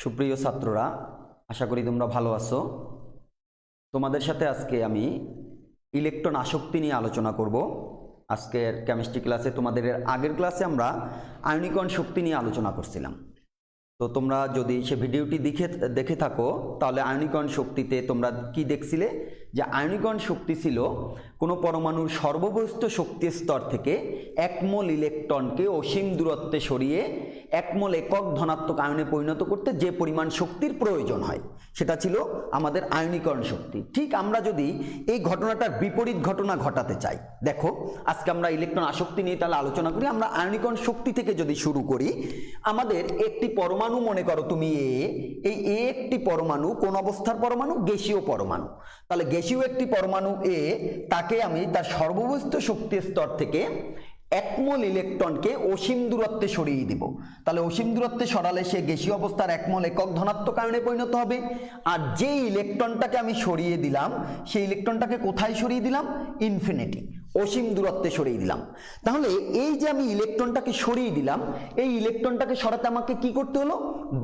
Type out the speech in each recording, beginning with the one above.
সুপ্রিয় ছাত্ররা, আশা করি তোমরা ভালো আছো। তোমাদের সাথে আজকে আমি ইলেকট্রন আসক্তি নিয়ে আলোচনা করব। আজকের কেমিস্ট্রি ক্লাসে তোমাদের আগের ক্লাসে আমরা আয়নীকরণ শক্তি নিয়ে আলোচনা করছিলাম। তো তোমরা যদি সে ভিডিওটি দেখে থাকো তাহলে আয়নীকরণ শক্তিতে তোমরা কি দেখছিলে যে আয়নীকরণ শক্তি ছিল কোনো পরমাণুর সর্ববহিস্থ শক্তি স্তর থেকে এক মোল ইলেকট্রনকে অসীম দূরত্বে সরিয়ে এক মোল একক ধনাত্মক আয়নে পরিণত করতে যে পরিমাণ শক্তির প্রয়োজন হয় সেটা ছিল আমাদের আয়নীকরণ শক্তি। ঠিক আমরা যদি এই ঘটনাটার বিপরীত ঘটনা ঘটাতে চাই, দেখো আজকে আমরা ইলেকট্রন আসক্তি নিয়ে তাহলে আলোচনা করি। আমরা আয়নীকরণ শক্তি থেকে যদি শুরু করি, আমাদের একটি পরমাণু মনে করো তুমি এই একটি পরমাণু কোন অবস্থার পরমাণু? গ্যাসীয় পরমাণু। তাহলে গ্যাসীয় একটি পরমাণু তাকে আমি তার সর্ববহিস্থ শক্তি স্তর থেকে এক মোল ইলেকট্রনকে অসীম দূরত্বে সরিয়ে দিব। তাহলে অসীম দূরত্বে সরালে সে গ্যাসীয় অবস্থার এক মোল একক ধনাত্মক আয়নে পরিণত হবে। আর যে ইলেকট্রনটাকে আমি সরিয়ে দিলাম সেই ইলেকট্রনটাকে কোথায় সরিয়ে দিলাম? ইনফিনিটি, অসীম দূরত্বে সরিয়ে দিলাম। তাহলে এই যে আমি ইলেকট্রনটাকে সরিয়ে দিলাম, এই ইলেকট্রনটাকে সরাতে আমাকে কি করতে হলো?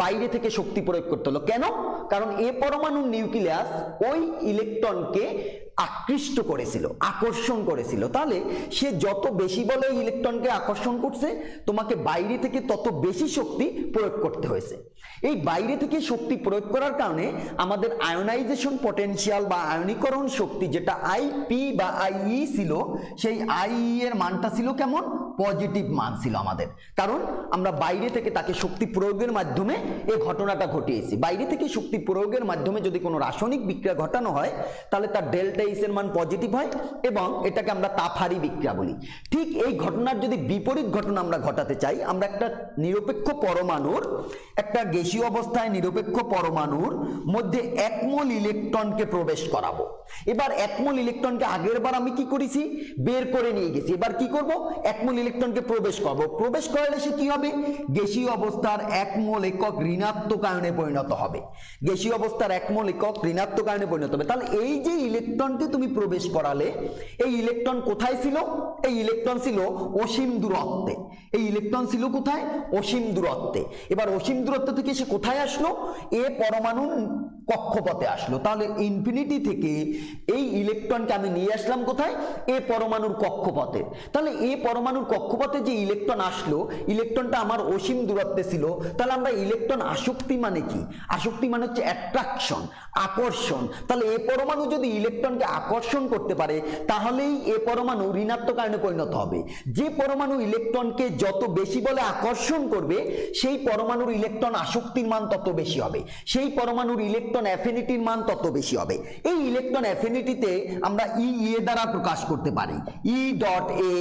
বাইরে থেকে শক্তি প্রয়োগ করতে হলো। কেন? কারণ এ পরমাণুর নিউক্লিয়াস ওই ইলেকট্রনকে আকৃষ্ট করেছিল, আকর্ষণ করেছিল। তাহলে সে যত বেশি বলে ইলেকট্রনকে আকর্ষণ করছে, তোমাকে বাইরে থেকে তত বেশি শক্তি প্রয়োগ করতে হয়েছে। এই বাইরে থেকে শক্তি প্রয়োগ করার কারণে আমাদের আয়নাইজেশন পটেনশিয়াল বা আয়নীকরণ শক্তি যেটা আইপি বা আইই ছিল, সেই আইই এর মানটা ছিল কেমন? পজিটিভ মান ছিল আমাদের। কারণ আমরা বাইরে থেকে তাকে শক্তি প্রয়োগের মাধ্যমে এই ঘটনাটা ঘটিয়েছি। বাইরে থেকে শক্তি প্রয়োগের মাধ্যমে যদি কোনো রাসায়নিক বিক্রিয়া ঘটানো হয় তাহলে তার ডেল্টা এইচ এর মান পজিটিভ হয় এবং এটাকে আমরা তাপহারী বিক্রিয়া বলি। ঠিক এই ঘটনার যদি বিপরীত ঘটনা আমরা ঘটাতে চাই, আমরা একটা নিরপেক্ষ পরমাণুর, একটা গ্যাসীয় অবস্থায় নিরপেক্ষ পরমাণুর মধ্যে এক মোল ইলেকট্রনকে প্রবেশ করাবো। এবার এক মোল ইলেকট্রনকে আগের বার আমি কি করেছি? বের করে নিয়ে গেছি। এবার কি করব? এক মোল ইলেকট্রনকে প্রবেশ করব। প্রবেশ করালে সে কি হবে? গ্যাসীয় অবস্থার এক মোল একক ঋণাত্মক আয়নে পরিণত হবে। গ্যাসীয় অবস্থার এক মোল একক ঋণাত্মক আয়নে পরিণত হবে। তাহলে এই যে ইলেকট্রনকে তুমি প্রবেশ করালে, এই ইলেকট্রন কোথায় ছিল? এই ইলেকট্রন ছিল অসীম দূরত্বে। এই ইলেকট্রন ছিল কোথায়? অসীম দূরত্বে। এবার অসীম দূরত্ব থেকে সে কোথায় আসলো? এ পরমাণু কক্ষপথে আসলো। তাহলে ইনফিনিটি থেকে এই ইলেকট্রনকে আমি নিয়ে আসলাম কোথায়? এ পরমাণুর কক্ষপথে। তাহলে এ পরমাণুর কক্ষপথে যে ইলেকট্রন আসলো, ইলেকট্রনটা আমার অসীম দূরত্বে ছিল। তাহলে আমরা ইলেকট্রন আসক্তি মানে কি? আসক্তি মানে হচ্ছে অ্যাট্রাকশন, আকর্ষণ। তাহলে এ পরমাণু যদি ইলেকট্রনকে আকর্ষণ করতে পারে তাহলেই এ পরমাণু ঋণাত্মক আয়নে পরিণত হবে। যে পরমাণু ইলেকট্রনকে যত বেশি বলে আকর্ষণ করবে, সেই পরমাণুর ইলেকট্রন আসক্তির মান তত বেশি হবে, সেই পরমাণুর ইলেকট্রন অ্যাফিনিটির মান তত বেশি হবে। এই ইলেকট্রন অ্যাফিনিটিতে আমরা ই দ্বারা প্রকাশ করতে পারি, ই ডট এ,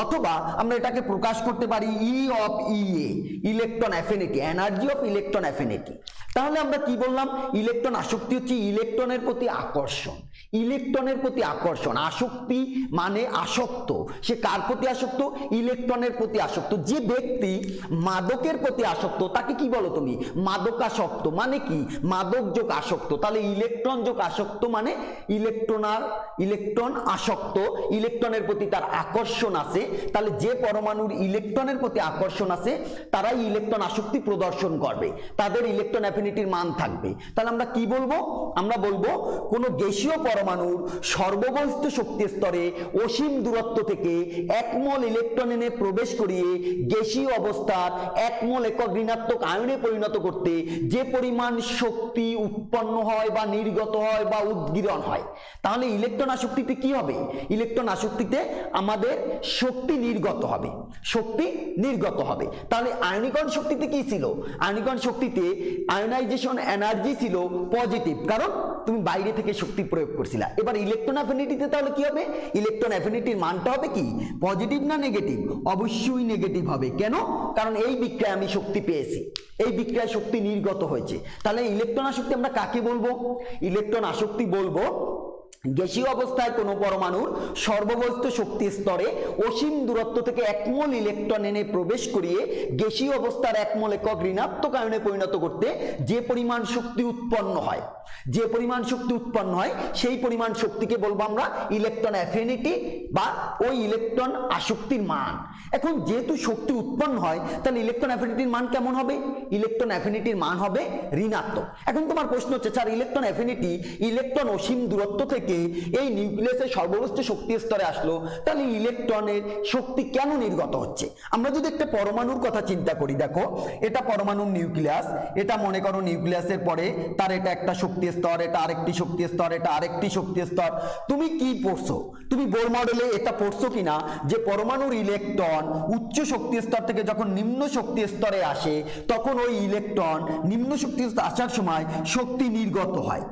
অথবা আমরা এটাকে প্রকাশ করতে পারি ই of E A, electron affinity, energy of electron affinity. তাহলে আমরা কি বললাম? ইলেকট্রন আসক্তি হচ্ছে ইলেকট্রনের প্রতি আকর্ষণ, ইলেকট্রনের প্রতি আকর্ষণ। আসক্তি মানে আসক্ত। সে কার প্রতি আসক্ত? ইলেকট্রনের প্রতি আসক্ত। যে ব্যক্তি মাদকের প্রতি আসক্ত তাকে কি বলো তুমি? মাদকাসক্ত। মানে কি? মাদক যোগ আসক্ত। তাহলে ইলেকট্রন যোগ আসক্ত মানে ইলেকট্রন আসক্ত, ইলেকট্রনের প্রতি তার আকর্ষণ আছে। তাহলে যে পরমাণুর ইলেকট্রনের প্রতি আকর্ষণ আছে তারাই ইলেকট্রন আসক্তি প্রদর্শন করবে, তাদের ইলেকট্রন অ্যাফিনিটির মান থাকবে। তাহলে আমরা কি বলবো? আমরা বলবো কোনো গ্যাসীয় পরমাণুর সর্ববহিস্থ শক্তি স্তরে অসীম দূরত্ব থেকে এক মোল ইলেকট্রন এনে প্রবেশ করিয়ে গ্যাসীয় অবস্থার এক মোল একক ঋণাত্মক আয়নে পরিণত করতে যে পরিমাণ শক্তি উৎপন্ন হয় বা নির্গত হয় বা উদ্গীরণ হয়, তাহলে ইলেকট্রন আসক্তিতে কি হবে? ইলেকট্রন আসক্তিতে আমাদের শক্তি নির্গত হবে, শক্তি নির্গত হবে। তাহলে আয়নীকরণ শক্তিতে কি ছিল? আয়নীকরণ শক্তিতে আয়নাইজেশন এনার্জি ছিল পজিটিভ, কারণ তুমি বাইরে থেকে শক্তি প্রয়োগ করছিলা। এবার ইলেকট্রন অ্যাফিনিটিতে তাহলে কি হবে? ইলেকট্রন অ্যাফিনিটির মানটা হবে কি? পজিটিভ না নেগেটিভ? অবশ্যই নেগেটিভ হবে। কেন? কারণ এই বিক্রিয়ায় আমি শক্তি পেয়েছি, এই বিক্রিয়ায় শক্তি নির্গত হয়েছে। তাহলে ইলেকট্রন আসক্তি আমরা কাকে বলবো? ইলেকট্রন আসক্তি বলবো গ্যাসীয় অবস্থায় কোনো পরমাণুর সর্ববস্তু শক্তি স্তরে অসীম দূরত্ব থেকে 1 মোল ইলেকট্রন এনে প্রবেশ করিয়ে গ্যাসীয় অবস্থার 1 মোল একক ঋণাত্মক আয়নে পরিণত করতে যে পরিমাণ শক্তি উৎপন্ন হয়, সেই পরিমাণ শক্তিকে বলবো আমরা ইলেকট্রন অ্যাফিনিটি বা ওই ইলেকট্রন আসক্তির মান। এখন যেহেতু শক্তি উৎপন্ন হয় তাহলে ইলেকট্রন অ্যাফিনিটির মান কেমন হবে? ইলেকট্রন অ্যাফিনিটির মান হবে ঋণাত্মক। এখন তোমার প্রশ্ন হচ্ছে স্যার ইলেকট্রন অ্যাফিনিটি, ইলেকট্রন অসীম দূরত্ব থেকে এই নিউক্লিয়াসের সর্ববস্তু শক্তি স্তরে আসলো, তাহলে ইলেকট্রনের শক্তি কেন নির্গত হচ্ছে? আমরা যদি একটা পরমাণুর কথা চিন্তা করি, দেখো এটা পরমাণুর নিউক্লিয়াস, এটা মনে করো নিউক্লিয়াসের পরে তার এটা একটা শক্তি স্তর, এটা আরেকটি শক্তি স্তর, এটা আরেকটি শক্তি স্তর। তুমি কি পড়ছো? তুমি বোর মডেলে এটা পড়ছো কিনা যে পরমাণুর ইলেকট্রন উচ্চ শক্তি স্তর থেকে যখন নিম্ন শক্তি স্তরে আসে তখন ওই ইলেকট্রন নিম্ন শক্তি স্তরে আসার সময় শক্তি নির্গত হয়।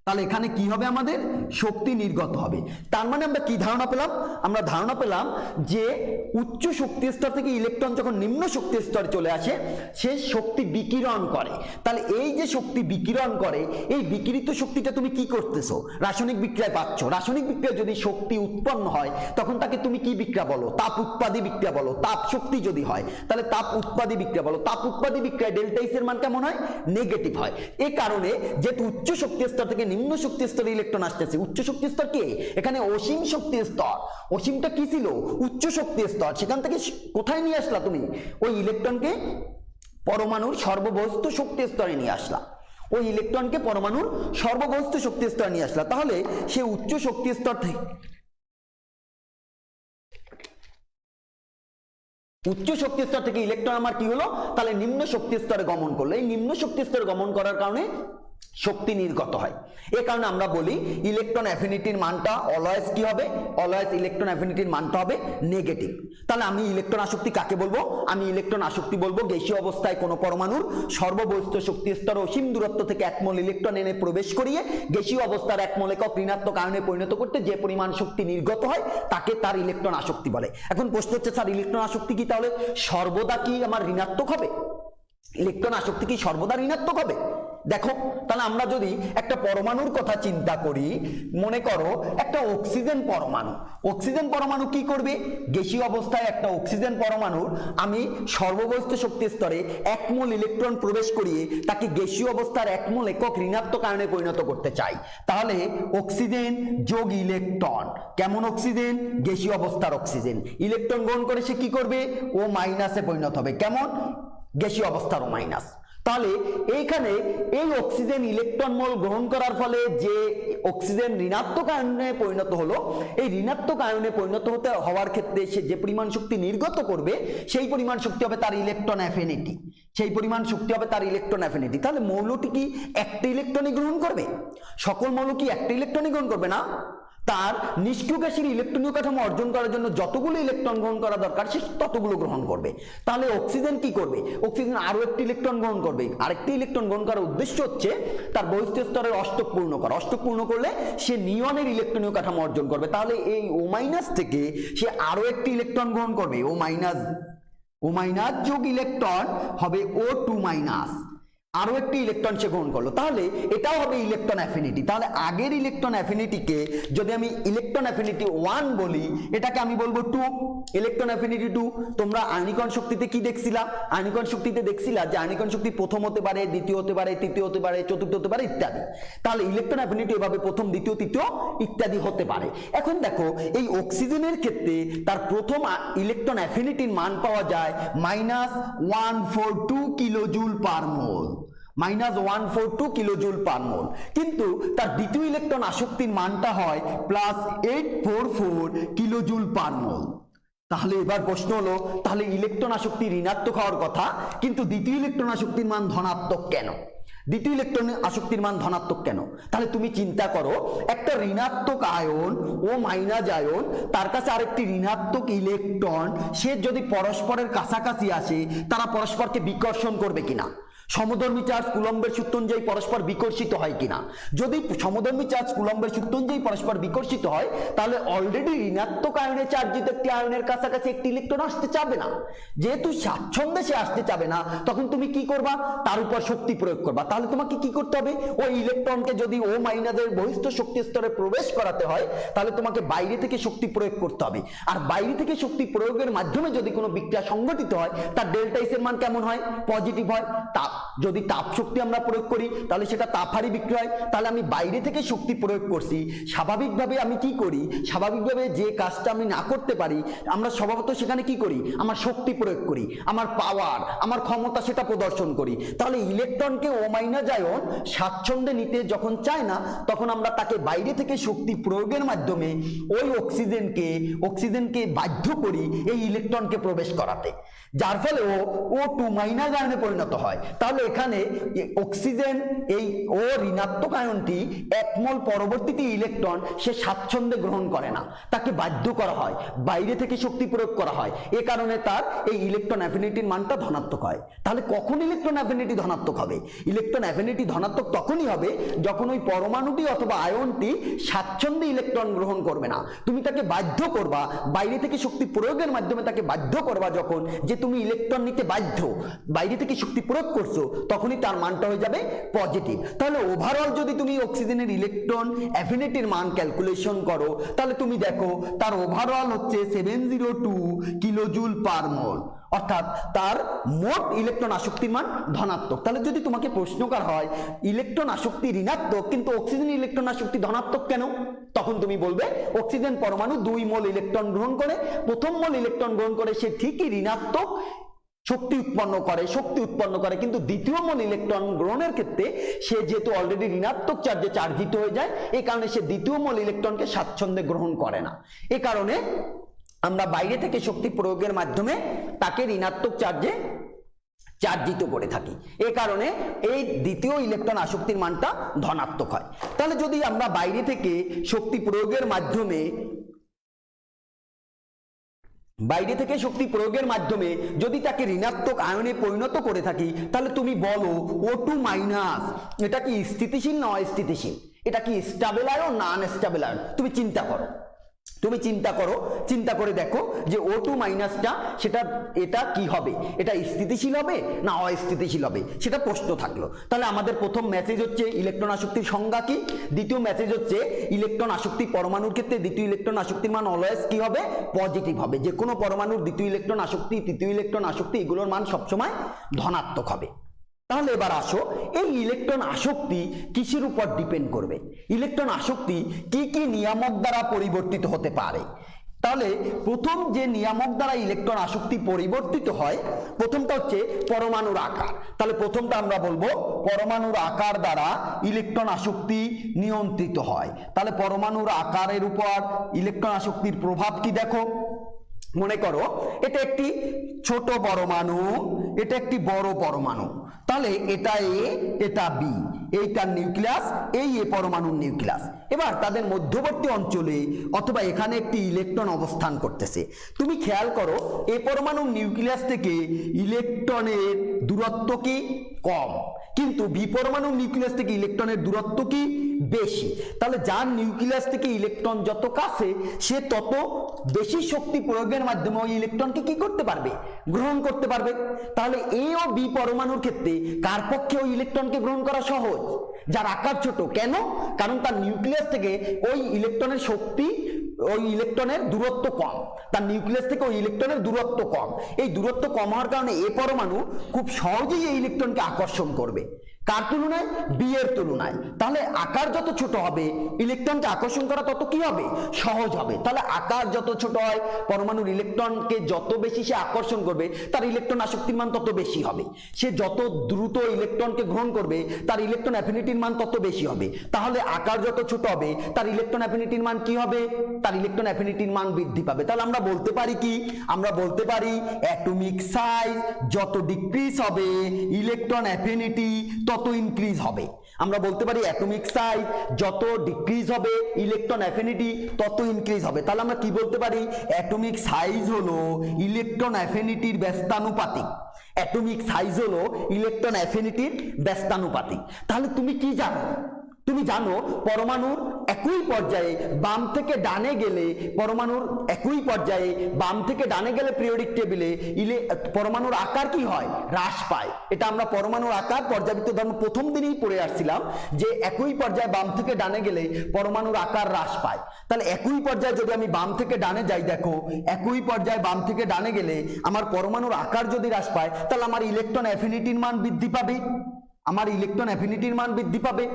তাহলে এখানে কি হবে? আমাদের শক্তি নির্গত হবে। তার মানে আমরা কি ধারণা পেলাম? আমরা ধারণা পেলাম যে উচ্চ শক্তি স্তর থেকে ইলেকট্রন যখন নিম্ন শক্তি স্তরে চলে আসে সে শক্তি বিকিরণ করে। তাহলে এই যে শক্তি বিকিরণ করে, এই বিকিরিত শক্তিটা তুমি কি করতেছো? রাসায়নিক বিক্রিয়ায় পাচ্ছ। রাসায়নিক বিক্রিয়ায় যদি শক্তি উৎপন্ন হয় তখন তাকে তুমি কি বিক্রিয়া বলো? তাপ উৎপাদী বিক্রিয়া বলো। তাপ শক্তি যদি হয় তাহলে তাপ উৎপাদী বিক্রিয়া বলো। তাপ উৎপাদী বিক্রিয়ায় ডেল্টা এস এর মান কেমন হয়? নেগেটিভ হয়। এই কারণে যেহেতু উচ্চ শক্তি স্তর থেকে নিম্ন শক্তি স্তরে ইলেকট্রন আসতেছে, উচ্চ শক্তি স্তর কে? এখানে অসীম শক্তি স্তর। অসীমটা কি ছিল? উচ্চ শক্তি স্তর। সেখান থেকে কোথায় নিয়ে আসলা তুমি? ওই ইলেকট্রনকে পরমাণুর সর্ববস্তু শক্তি স্তরে নিয়ে আসলা। ওই ইলেকট্রনকে পরমাণুর সর্ববস্তু শক্তি স্তরে নিয়ে আসলা। তাহলে সে উচ্চ শক্তি স্তর থেকে ইলেকট্রন আমার কি হলো? তাহলে নিম্ন শক্তি স্তরে গমন করলো। এই নিম্ন শক্তি স্তরে গমন করার কারণে শক্তি নির্গত হয়। এই কারণে আমরা বলি ইলেকট্রন অ্যাফিনিটির মানটা অলওয়েজ কি হবে? অলওয়েজ ইলেকট্রন অ্যাফিনিটির মানটা হবে নেগেটিভ। তাহলে আমি ইলেকট্রন আসক্তি কাকে বলবো? আমি ইলেকট্রন আসক্তি বলবো গ্যাসীয় অবস্থায় কোনো পরমাণুর সর্ববস্তু শক্তি স্তরে অসীম দূরত্ব থেকে 1 মোল ইলেকট্রন এনে প্রবেশ করিয়ে গ্যাসীয় অবস্থার 1 মোল একক ঋণাত্মক আয়নে পরিণত করতে যে পরিমাণ শক্তি নির্গত হয় তাকে তার ইলেকট্রন আসক্তি বলে। এখন প্রশ্ন হচ্ছে স্যার ইলেকট্রন আসক্তি কি তাহলে সর্বদা কি আমার ঋণাত্মক হবে? ইলেকট্রন আসক্তি কি সর্বদা ঋণাত্মক হবে? দেখো তাহলে আমরা যদি একটা পরমাণুর কথা চিন্তা করি, মনে করো একটা অক্সিজেন পরমাণু। অক্সিজেন পরমাণু কি করবে? গ্যাসীয় অবস্থায় একটা অক্সিজেন পরমাণুর আমি সর্ববস্তু শক্তি স্তরে 1 মোল ইলেকট্রন প্রবেশ করিয়ে তাকে গ্যাসীয় অবস্থার 1 মোল একক ঋণাত্মক আয়নে পরিণত করতে চাই। তাহলে অক্সিজেন যোগ ইলেকট্রন, কেমন অক্সিজেন? গ্যাসীয় অবস্থার অক্সিজেন। ইলেকট্রন গ্রহণ করে সে কি করবে? ও মাইনাসে পরিণত হবে। কেমন? গ্যাসীয় অবস্থার ও মাইনাস। তাহলে এইখানে এই অক্সিজেন ইলেকট্রন মোল গ্রহণ করার ফলে যে অক্সিজেন ঋণাত্মক আয়নে পরিণত হলো, এই ঋণাত্মক আয়নে পরিণত হওয়ার ক্ষেত্রে সে যে পরিমাণ শক্তি নির্গত করবে সেই পরিমাণ শক্তি হবে তার ইলেকট্রন অ্যাফিনিটি। তাহলে মৌলটি কি একটা ইলেকট্রনই গ্রহণ করবে? সকল মৌল কি একটা ইলেকট্রনই গ্রহণ করবে না। তার নিষ্ক্রিয় গ্যাসের ইলেকট্রনীয় কাঠামো অর্জন করার জন্য যতগুলো ইলেকট্রন গ্রহণ করা দরকার সে ততগুলো গ্রহণ করবে। তাহলে অক্সিজেন কি করবে? অক্সিজেন আরো একটি ইলেকট্রন গ্রহণ করবে। আরেকটি ইলেকট্রন গ্রহণ করার উদ্দেশ্য হচ্ছে তার বহিঃস্থ স্তরের অষ্টক পূর্ণ করা। অষ্টক পূর্ণ করলে সে নিয়নের ইলেকট্রনীয় কাঠামো অর্জন করবে। তাহলে এই ও মাইনাস থেকে সে আরো একটি ইলেকট্রন গ্রহণ করবে। ও মাইনাস যোগ ইলেকট্রন হবে O2 মাইনাস, আরো একটি ইলেকট্রন সে গ্রহণ করলো। তাহলে এটাও হবে ইলেকট্রন অ্যাফিনিটি। তাহলে আগের ইলেকট্রন অ্যাফিনিটিকে যদি আমি ইলেকট্রন অ্যাফিনিটি 1 বলি, এটাকে আমি বলবো 2, ইলেকট্রন অ্যাফিনিটি 2। তোমরা আয়নীকরণ শক্তিতে কি দেখছিলা? আয়নীকরণ শক্তিতে দেখছিলা যে আয়নীকরণ শক্তি প্রথম হতে পারে, দ্বিতীয় হতে পারে, তৃতীয় হতে পারে, চতুর্থ হতে পারে ইত্যাদি। তাহলে ইলেকট্রন অ্যাফিনিটি এভাবে প্রথম, দ্বিতীয়, তৃতীয় ইত্যাদি হতে পারে। এখন দেখো এই অক্সিজেনের ক্ষেত্রে তার প্রথম ইলেকট্রন অ্যাফিনিটির মান পাওয়া যায় -142 কিলোজুল পার মোল। -142 কিলোজুল পার মোল। কিন্তু তার দ্বিতীয় ইলেকট্রন আসক্তির মানটা হয় +844 কিলোজুল পার মোল। তাহলে এবার প্রশ্ন হলো, তাহলে ইলেকট্রন আসক্তি ঋণাত্মক হওয়ার কথা, কিন্তু দ্বিতীয় ইলেকট্রন আসক্তির মান ধনাত্মক কেন? দ্বিতীয় ইলেকট্রন আসক্তির মান ধনাত্মক কেন? তাহলে তুমি চিন্তা করো, একটা ঋণাত্মক আয়ন ও মাইনাস আয়ন, তার কাছে আরেকটি ঋণাত্মক ইলেকট্রন, সে যদি পরস্পরের কাছাকাছি আসে তারা পরস্পরকে বিকর্ষণ করবে কিনা? সমধর্মী চার্জ কুলম্বের সূত্র অনুযায়ী পরস্পর বিকর্ষিত হয় কিনা। যদি সমধর্মী চার্জ কুলম্বের সূত্র অনুযায়ী পরস্পর বিকর্ষিত হয় তাহলে অলরেডি ঋণাত্মক আয়নে চার্জিত একটি আয়নের কাছাকাছি একটি ইলেকট্রন আসতে চাবে না। যেহেতু স্বাচ্ছন্দ্যে সে আসতে চাবে না, তখন তুমি কি করবা, তার উপর শক্তি প্রয়োগ করবা। তাহলে তোমাকে কি করতে হবে, ওই ইলেকট্রনকে যদি ও মাইনাসের বহিস্থ শক্তি স্তরে প্রবেশ করাতে হয় তাহলে তোমাকে বাইরে থেকে শক্তি প্রয়োগ করতে হবে। আর বাইরে থেকে শক্তি প্রয়োগের মাধ্যমে যদি কোনো বিক্রিয়া সংঘটিত হয় তার ডেল্টা এস এর মান কেমন হয়, পজিটিভ হয়। তাপ, যদি তাপ শক্তি আমরা প্রয়োগ করি তাহলে সেটা তাপহারী বিক্রিয়া হয়। তাহলে আমি বাইরে থেকে শক্তি প্রয়োগ করছি, স্বাভাবিকভাবে আমি কি করি, স্বাভাবিকভাবে যে কাজটা আমি না করতে পারি আমরা স্বভাবত সেখানে কি করি, আমার শক্তি প্রয়োগ করি, আমার পাওয়ার, আমার ক্ষমতা সেটা প্রদর্শন করি। তাহলে ইলেকট্রনকে ও মাইনাস আয়ন স্বাচ্ছন্দ্যে নিতে যখন চায় না তখন আমরা তাকে বাইরে থেকে শক্তি প্রয়োগের মাধ্যমে ওই অক্সিজেনকে বাধ্য করি এই ইলেকট্রনকে প্রবেশ করাতে, যার ফলে ও টু মাইনাস আয়নে পরিণত হয়। তাহলে এখানে অক্সিজেন এই ও ঋণাত্মক আয়নটি 1 মোল পরবর্তীতে ইলেকট্রন সে স্বাচ্ছন্দ্যে গ্রহণ করে না, তাকে বাধ্য করা হয়, বাইরে থেকে শক্তি প্রয়োগ করা হয়। এ কারণে তার এই ইলেকট্রন অ্যাফিনিটির মানটা ধনাত্মক হয়। তাহলে কখন ইলেকট্রন অ্যাফিনিটি ধনাত্মক হবে, ইলেকট্রন অ্যাফিনিটি ধনাত্মক তখনই হবে যখন ওই পরমাণুটি অথবা আয়নটি স্বাচ্ছন্দ্যে ইলেকট্রন গ্রহণ করবে না। তুমি তাকে বাধ্য করবা, বাইরে থেকে শক্তি প্রয়োগের মাধ্যমে তাকে বাধ্য করবা যখন, যে তুমি ইলেকট্রন নিতে বাধ্য, বাইরে থেকে শক্তি প্রয়োগ করছো, তখনই তার মানটা হয়ে যাবে পজিটিভ। তাহলে ওভারঅল যদি তুমি অক্সিজেনের ইলেকট্রন অ্যাফিনিটির মান ক্যালকুলেশন করো তাহলে তুমি দেখো তার ওভারঅল হচ্ছে 702 কিলোজুল পার মোল, অর্থাৎ তার মোট ইলেকট্রন আসক্তির মান ধনাত্মক। তাহলে যদি তোমাকে প্রশ্ন করা হয় ইলেকট্রন আসক্তি ঋণাত্মক কিন্তু অক্সিজেন ইলেকট্রন আসক্তি ধনাত্মক কেন, তখন তুমি বলবে অক্সিজেন পরমাণু 2 মোল ইলেকট্রন গ্রহণ করে, প্রথম মোল ইলেকট্রন গ্রহণ করে সে ঠিকই ঋণাত্মক শক্তি উৎপন্ন করে কিন্তু দ্বিতীয় মোল ইলেকট্রন গ্রহণের ক্ষেত্রে সে যেহেতু অলরেডি ঋণাত্মক চার্জে চার্জিত হয়ে যায়, এই কারণে সে দ্বিতীয় মোল ইলেকট্রনকে স্বাচ্ছন্দ্যে গ্রহণ করে না। এই কারণে আমরা বাইরে থেকে শক্তি প্রয়োগের মাধ্যমে তাকে ঋণাত্মক চার্জে চার্জিত করে থাকি। এই কারণে এই দ্বিতীয় ইলেকট্রন আসক্তির মানটা ধনাত্মক হয়। তাহলে যদি আমরা বাইরে থেকে শক্তি প্রয়োগের মাধ্যমে যদি তাকে ঋণাত্মক আয়নে পরিণত করে থাকি তাহলে তুমি বলো O2 মাইনাস এটা কি স্থিতিশীল না অস্থিতিশীল, এটা কি স্টেবল আয়ন না আনস্টেবল আয়ন, তুমি চিন্তা করে দেখো যে O2 মাইনাসটা এটা কি হবে, এটা স্থিতিশীল হবে না অস্থিতিশীল হবে, সেটা প্রশ্ন থাকলো। তাহলে আমাদের প্রথম মেসেজ হচ্ছে ইলেকট্রন আসক্তির সংজ্ঞা কি, দ্বিতীয় মেসেজ হচ্ছে ইলেকট্রন আসক্তি পরমাণুর ক্ষেত্রে দ্বিতীয় ইলেকট্রন আসক্তির মান অলওয়েজ কি হবে, পজিটিভ হবে। যে কোনো পরমাণুর দ্বিতীয় ইলেকট্রন আসক্তি, তৃতীয় ইলেকট্রন আসক্তি এগুলোর মান সবসময় ধনাত্মক হবে। তাহলে এবার আসো এই ইলেকট্রন আসক্তি কিসের উপর ডিপেন্ড করবে, ইলেকট্রন আসক্তি কি কি নিয়ামক দ্বারা পরিবর্তিত হতে পারে। তাহলে প্রথম যে নিয়ামক দ্বারা ইলেকট্রন আসক্তি পরিবর্তিত হয় প্রথমটা হচ্ছে পরমাণুর আকার। তাহলে প্রথমটা আমরা বলবো পরমাণুর আকার দ্বারা ইলেকট্রন আসক্তি নিয়ন্ত্রিত হয়। তাহলে পরমাণুর আকারের উপর ইলেকট্রন আসক্তির প্রভাব কি দেখো, মনে করো এটা একটি ছোট পরমাণু, এটা একটি বড় পরমাণু, তাহলে এটা এ এটা বি, এইটার নিউক্লিয়াস, এই এ পরমাণুর নিউক্লিয়াস। এবার তাদের মধ্যবর্তী অঞ্চলে অথবা এখানে একটি ইলেকট্রন অবস্থান করতেছে। তুমি খেয়াল করো এ পরমাণুর নিউক্লিয়াস থেকে ইলেকট্রনের দূরত্ব কি কম, কিন্তু বি পরমাণুর নিউক্লিয়াস থেকে ইলেকট্রনের দূরত্ব কি বেশি। তাহলে যার নিউক্লিয়াস থেকে ইলেকট্রন যত কাছে সে তত বেশি শক্তি প্রয়োগের মাধ্যমে ওই ইলেকট্রনকে কি করতে পারবে, গ্রহণ করতে পারবে। তাহলে এ ও বি পরমাণুর ক্ষেত্রে কার পক্ষে ওই ইলেকট্রনকে গ্রহণ করা সহজ, যার আকার ছোট। কেন, কারণ তার নিউক্লিয়াস থেকে ওই ইলেকট্রনের শক্তি, ওই ইলেকট্রনের দূরত্ব কম, তার নিউক্লিয়াস থেকে ওই ইলেকট্রনের দূরত্ব কম। এই দূরত্ব কম হওয়ার কারণে এ পরমাণু খুব সহজেই এই ইলেকট্রনকে আকর্ষণ করবে, কার তুলনায়, বি এর তুলনায়। তাহলে আকার যত ছোট হবে ইলেকট্রনকে আকর্ষণ করা তত কি হবে, সহজ হবে। তাহলে আকার যত ছোট হয় পরমাণুর ইলেকট্রনকে যত বেশি সে আকর্ষণ করবে তার ইলেকট্রন আসক্তির মান তত বেশি হবে। সে যত দ্রুত ইলেকট্রনকে গ্রহণ করবে তার ইলেকট্রন অ্যাফিনিটির মান তত বেশি হবে। তাহলে আকার যত ছোট হবে তার ইলেকট্রন অ্যাফিনিটির মান কি হবে, তার ইলেকট্রন অ্যাফিনিটির মান বৃদ্ধি পাবে। তাহলে আমরা বলতে পারি কি, আমরা বলতে পারি অ্যাটমিক সাইজ যত ডিক্রিজ হবে ইলেকট্রন অ্যাফিনিটি তত ইনক্রিজ হবে। আমরা বলতে পারি অ্যাটমিক সাইজ যত ডিক্রিজ হবে ইলেকট্রন অ্যাফিনিটি তত ইনক্রিজ হবে। তাহলে আমরা কি বলতে পারি, অ্যাটমিক সাইজ হলো ইলেকট্রন অ্যাফিনিটির ব্যস্তানুপাতিক। অ্যাটমিক সাইজ হলো ইলেকট্রন অ্যাফিনিটির ব্যস্তানুপাতিক। তাহলে তুমি কি জানো? তুমি জানো পরমাণুর একই পর্যায়ে বাম থেকে ডানে গেলে, পরমাণুর একই পর্যায়ে বাম থেকে ডানে গেলে পিরিয়ডিক টেবিলে পরমাণুর আকার কি হয়? হ্রাস পায়। এটা আমরা পরমাণুর আকার পর্যাবৃত্ত ধর্ম প্রথম দিনেই পড়ে আসছিলাম যে একই পর্যায়ে বাম থেকে ডানে গেলে পরমাণুর আকার হ্রাস পায়। তাহলে একই পর্যায়ে যদি আমি বাম থেকে ডানে যাই, দেখো একই পর্যায়ে বাম থেকে ডানে গেলে আমার পরমাণুর আকার যদি হ্রাস পায়, তাহলে আমার ইলেকট্রন অ্যাফিনিটির মান বৃদ্ধি পাবে। আমার ইলেকট্রন অ্যাফিনিটির মান বৃদ্ধি পাবে,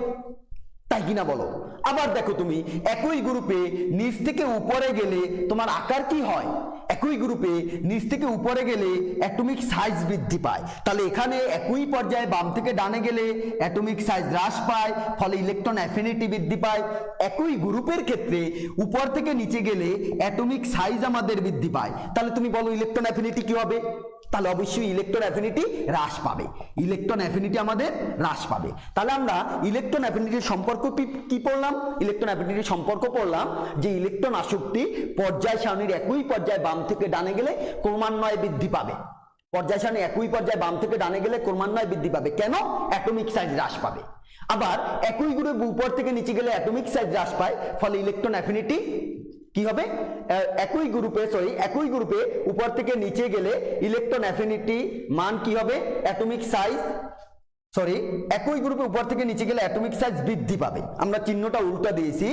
তাই কিনা বলো? আবার দেখো তুমি একই গ্রুপে নিচ থেকে উপরে গেলে তোমার আকার কি হয়? একই গ্রুপে নিচ থেকে উপরে গেলে অ্যাটমিক সাইজ বৃদ্ধি পায়। তাহলে এখানে একই পর্যায়ে বাম থেকে ডানে গেলে অ্যাটমিক সাইজ হ্রাস পায়, ফলে ইলেকট্রন অ্যাফিনিটি বৃদ্ধি পায়। একই গ্রুপের ক্ষেত্রে উপর থেকে নিচে গেলে অ্যাটমিক সাইজ আমাদের বৃদ্ধি পায়। তাহলে তুমি বলো ইলেকট্রন অ্যাফিনিটি কি হবে? তাহলে অবশ্যই ইলেকট্রন অ্যাফিনিটি হ্রাস পাবে। ইলেকট্রন অ্যাফিনিটি আমাদের হ্রাস পাবে। তাহলে আমরা ইলেকট্রন অ্যাফিনিটির সম্পর্ক কি পড়লাম? ইলেকট্রন অ্যাফিনিটির সম্পর্ক পড়লাম যে ইলেকট্রন আসক্তি পর্যায় সারণীর একই পর্যায়ে বাম থেকে ডানে গেলে ক্রমান্বয়ে বৃদ্ধি পাবে। পর্যায় সারণী একই পর্যায়ে বাম থেকে ডানে গেলে ক্রমান্বয়ে বৃদ্ধি পাবে। কেন? অ্যাটমিক সাইজ হ্রাস পাবে। আবার একই গ্রুপ উপর থেকে নিচে গেলে অ্যাটমিক সাইজ হ্রাস পায়, ফলে ইলেকট্রন অ্যাফিনিটি কি হবে? একই গ্রুপে উপর থেকে নিচে গেলে ইলেকট্রন অ্যাফিনিটি মান কি হবে? অ্যাটমিক সাইজ, একই গ্রুপে উপর থেকে নিচে গেলে অ্যাটমিক সাইজ বৃদ্ধি পাবে। আমরা চিহ্নটা উল্টা দিয়েছি।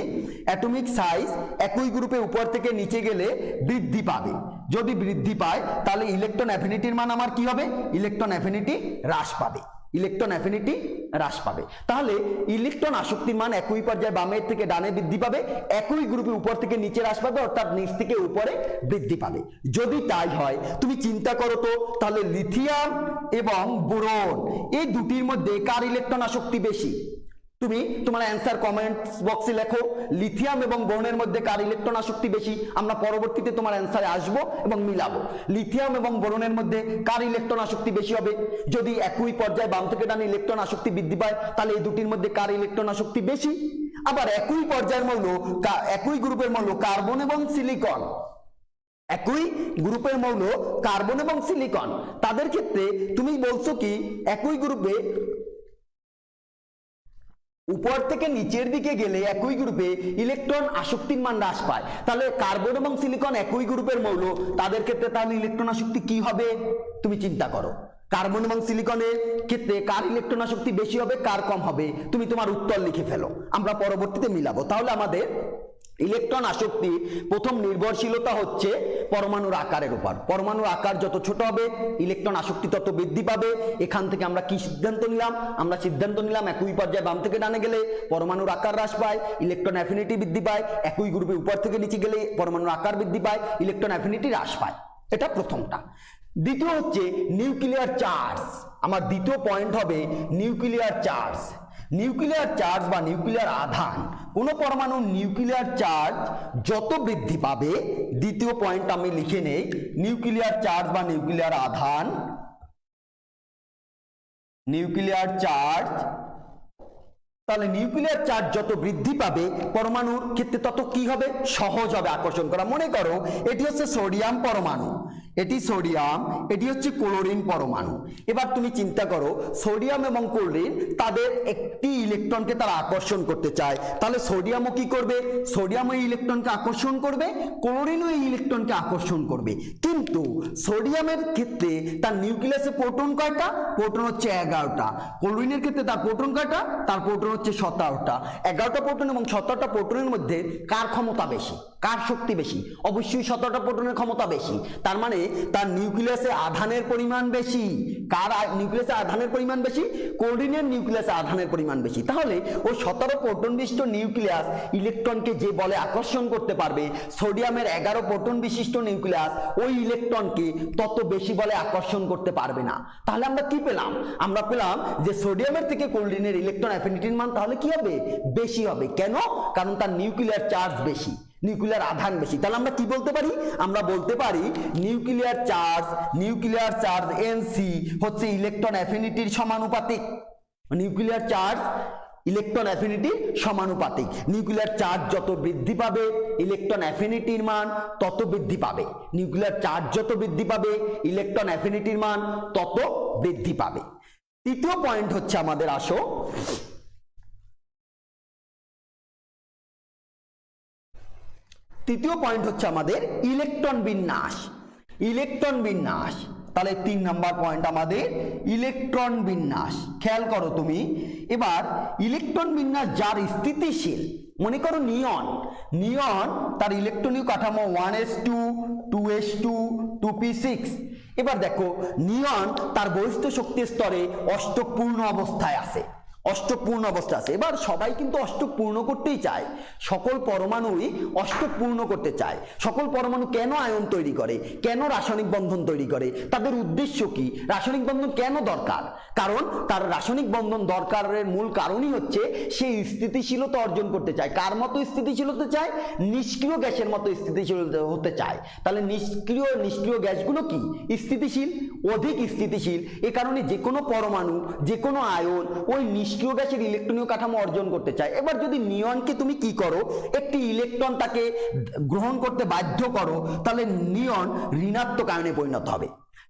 অ্যাটমিক সাইজ একই গ্রুপে উপর থেকে নিচে গেলে বৃদ্ধি পাবে। যদি বৃদ্ধি পায় তাহলে ইলেকট্রন অ্যাফিনিটির মান আমার কি হবে? ইলেকট্রন অ্যাফিনিটি হ্রাস পাবে। ইলেকট্রন অ্যাফিনিটি হ্রাস পাবে। তাহলে ইলেকট্রন আসক্তির মান একই পর্যায়ে বামের থেকে ডানে বৃদ্ধি পাবে, একই গ্রুপে উপর থেকে নিচে হ্রাস পাবে, অর্থাৎ নিচ থেকে উপরে বৃদ্ধি পাবে। যদি তাই হয় তুমি চিন্তা করো তো, তাহলে লিথিয়াম এবং বোরন এই দুটির মধ্যে কার ইলেকট্রন আসক্তি বেশি? তুমি তোমার অ্যান্সার কমেন্টস বক্সে লেখো, লিথিয়াম এবং বোরনের মধ্যে কার ইলেকট্রন আসক্তি বেশি। আমরা পরবর্তীতে তোমার অ্যান্সারে আসবো এবং মিলাবো। লিথিয়াম এবং বোরনের মধ্যে কার ইলেকট্রন আসক্তি বেশি হবে? যদি একই পর্যায়ে বাম থেকে ডানে ইলেকট্রন আসক্তি বৃদ্ধি পায়, তাহলে এই দুটির মধ্যে কার ইলেকট্রন আসক্তি বেশি? আবার একই পর্যায়ের মৌল, একই গ্রুপের মৌল কার্বন এবং সিলিকন, একই গ্রুপের মৌল কার্বন এবং সিলিকন, তাদের ক্ষেত্রে তুমি বলছো কি একই গ্রুপে উপর থেকে নিচের দিকে গেলে একই গ্রুপে ইলেকট্রন আসক্তির মান হ্রাস পায়। তাহলে কার্বন এবং সিলিকন একই গ্রুপের মৌল, তাদের ক্ষেত্রে তাহলে ইলেকট্রন আসক্তি কি হবে? তুমি চিন্তা করো, কার্বন এবং সিলিকনের ক্ষেত্রে কার ইলেকট্রন আসক্তি বেশি হবে, কার কম হবে? তুমি তোমার উত্তর লিখে ফেলো, আমরা পরবর্তীতে মিলাবো। তাহলে আমাদের ইলেকট্রন আসক্তি প্রথম নির্ভরশীলতা হচ্ছে পরমাণুর আকারের উপর। পরমাণুর আকার যত ছোট হবে ইলেকট্রন আসক্তি তত বৃদ্ধি পাবে। এখান থেকে আমরা কি সিদ্ধান্ত নিলাম? আমরা সিদ্ধান্ত নিলাম একই পর্যায়ে বাম থেকে ডানে গেলে পরমাণুর আকার হ্রাস পায়, ইলেকট্রন অ্যাফিনিটি বৃদ্ধি পায়। একই গ্রুপে উপর থেকে নিচে গেলে পরমাণুর আকার বৃদ্ধি পায়, ইলেকট্রন অ্যাফিনিটি হ্রাস পায়। এটা প্রথমটা। দ্বিতীয় হচ্ছে নিউক্লিয়ার চার্জ। আমার দ্বিতীয় পয়েন্ট হবে নিউক্লিয়ার চার্জ। নিউক্লিয়ার চার্জ বা নিউক্লিয়ার আধান, কোন পরমাণুর নিউক্লিয়ার চার্জ যত বৃদ্ধি পাবে, দ্বিতীয় পয়েন্ট আমি লিখে নেই, নিউক্লিয়ার চার্জ বা নিউক্লিয়ার আধান, নিউক্লিয়ার চার্জ, তাহলে নিউক্লিয়ার চার্জ যত বৃদ্ধি পাবে পরমাণুর ক্ষেত্রে তত কি হবে? সহজ হবে আকর্ষণ করা। মনে করো এটি হচ্ছে সোডিয়াম পরমাণু, এটি সোডিয়াম, এটি হচ্ছে ক্লোরিন পরমাণু। এবার তুমি চিন্তা করো সোডিয়াম এবং ক্লোরিন তাদের একটি ইলেকট্রনকে তারা আকর্ষণ করতে চায়, তাহলে সোডিয়ামও কি করবে? সোডিয়ামও এই ইলেকট্রনকে আকর্ষণ করবে, ক্লোরিনও এই ইলেকট্রনকে আকর্ষণ করবে। কিন্তু সোডিয়ামের ক্ষেত্রে তার নিউক্লিয়াসে প্রোটন কয়টা? প্রোটন হচ্ছে 11টা। ক্লোরিনের ক্ষেত্রে তার প্রোটন কয়টা? তার প্রোটন হচ্ছে 17টা। 11টা প্রোটন এবং 17টা প্রোটনের মধ্যে কার ক্ষমতা বেশি, কার শক্তি বেশি? অবশ্যই 17টা প্রোটনের ক্ষমতা বেশি। তার মানে তার নিউক্লিয়াসে আধানের পরিমাণ বেশি। কার নিউক্লিয়াসে আধানের পরিমাণ বেশি? ক্লোরিনের নিউক্লিয়াসে আধানের পরিমাণ বেশি। তাহলে ও 17 প্রোটন বিশিষ্ট নিউক্লিয়াস ইলেকট্রনকে যে বলে আকর্ষণ করতে পারবে, সোডিয়ামের 11 প্রোটন বিশিষ্ট নিউক্লিয়াস ওই ইলেকট্রনকে তত বেশি বলে আকর্ষণ করতে পারবে না। তাহলে আমরা কি পেলাম? আমরা পেলাম যে সোডিয়ামের থেকে ক্লোরিনের ইলেকট্রন অ্যাফিনিটির মান তাহলে কি হবে? বেশি হবে। কেন? কারণ তার নিউক্লিয়ার চার্জ বেশি, নিউক্লিয়ার আধান বেশি। তাহলে আমরা কি বলতে পারি? আমরা বলতে পারি নিউক্লিয়ার চার্জ NC হচ্ছে ইলেকট্রন অ্যাফিনিটির সমানুপাতিক। নিউক্লিয়ার চার্জ ইলেকট্রন অ্যাফিনিটির সমানুপাতিক। নিউক্লিয়ার চার্জ যত বৃদ্ধি পাবে ইলেকট্রন অ্যাফিনিটির মান তত বৃদ্ধি পাবে। নিউক্লিয়ার চার্জ যত বৃদ্ধি পাবে ইলেকট্রন অ্যাফিনিটির মান তত বৃদ্ধি পাবে। তৃতীয় পয়েন্ট হচ্ছে আমাদের, আসো তৃতীয় পয়েন্ট হচ্ছে আমাদের ইলেকট্রন বিন্যাস। ইলেকট্রন বিন্যাস, তাহলে 3 নাম্বার পয়েন্ট আমাদের ইলেকট্রন বিন্যাস। খেয়াল করো তুমি, এবার ইলেকট্রন বিন্যাস যার স্থিতিশীল, মনে করো নিয়ন, নিয়ন তার ইলেকট্রনীয় কাঠামো 1s2 2s2 2p6। এবার দেখো নিয়ন তার বহিস্থ শক্তি স্তরে অষ্টক পূর্ণ অবস্থায় আছে, অষ্টক পূর্ণ অবস্থা আছে। এবার সবাই কিন্তু অষ্টক পূর্ণ করতেই চায়, সকল পরমাণুই অষ্টক পূর্ণ করতে চায়। সকল পরমাণু কেন আয়ন তৈরি করে, কেন রাসায়নিক বন্ধন তৈরি করে, তাদের উদ্দেশ্য কি, রাসায়নিক বন্ধন কেন দরকার? কারণ তার রাসায়নিক বন্ধন দরকারের মূল কারণই হচ্ছে সে স্থিতিশীলতা অর্জন করতে চায়। কার মতো স্থিতিশীল হতে চায়? নিষ্ক্রিয় গ্যাসের মতো স্থিতিশীল হতে চায়। তাহলে নিষ্ক্রিয় গ্যাসগুলো কি স্থিতিশীল, অধিক স্থিতিশীল। এ কারণে যে কোনো পরমাণু, যে কোনো আয়ন ওই নিষ্ক্রিয় গ্যাসের ইলেকট্রনীয় কাঠামো অর্জন করতে চায়। এবার যদি নিয়নকে তুমি কি করো, একটি ইলেকট্রন তাকে গ্রহণ করতে বাধ্য করো, তাহলে নিয়ন ঋণাত্মক আয়নে পরিণত হবে।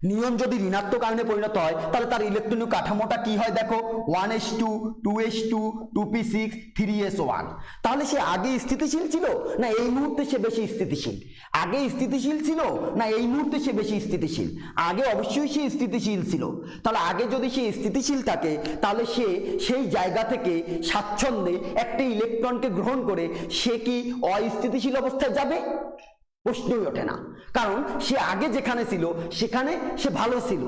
নিয়ন যদি ঋণাত্মক আয়নে পরিণত হয় তাহলে তার ইলেকট্রনীয় কাঠামোটা কি হয় দেখো, 1s2 2s2 2p6 3s1। তাহলে সে আগে স্থিতিশীল ছিল না এই মুহূর্তে সে বেশি স্থিতিশীল? আগে স্থিতিশীল ছিল না এই মুহূর্তে সে বেশি স্থিতিশীল? আগে অবশ্যই সে স্থিতিশীল ছিল। তাহলে আগে যদি সে স্থিতিশীল থাকে তাহলে সে সেই জায়গা থেকে স্বাচ্ছন্দ্যে একটি ইলেকট্রনকে গ্রহণ করে সে কি অস্থিতিশীল অবস্থায় যাবে? প্রশ্নই ওঠে না। কারণ সে আগে যেখানে ছিল সেখানে সে ভালো ছিল,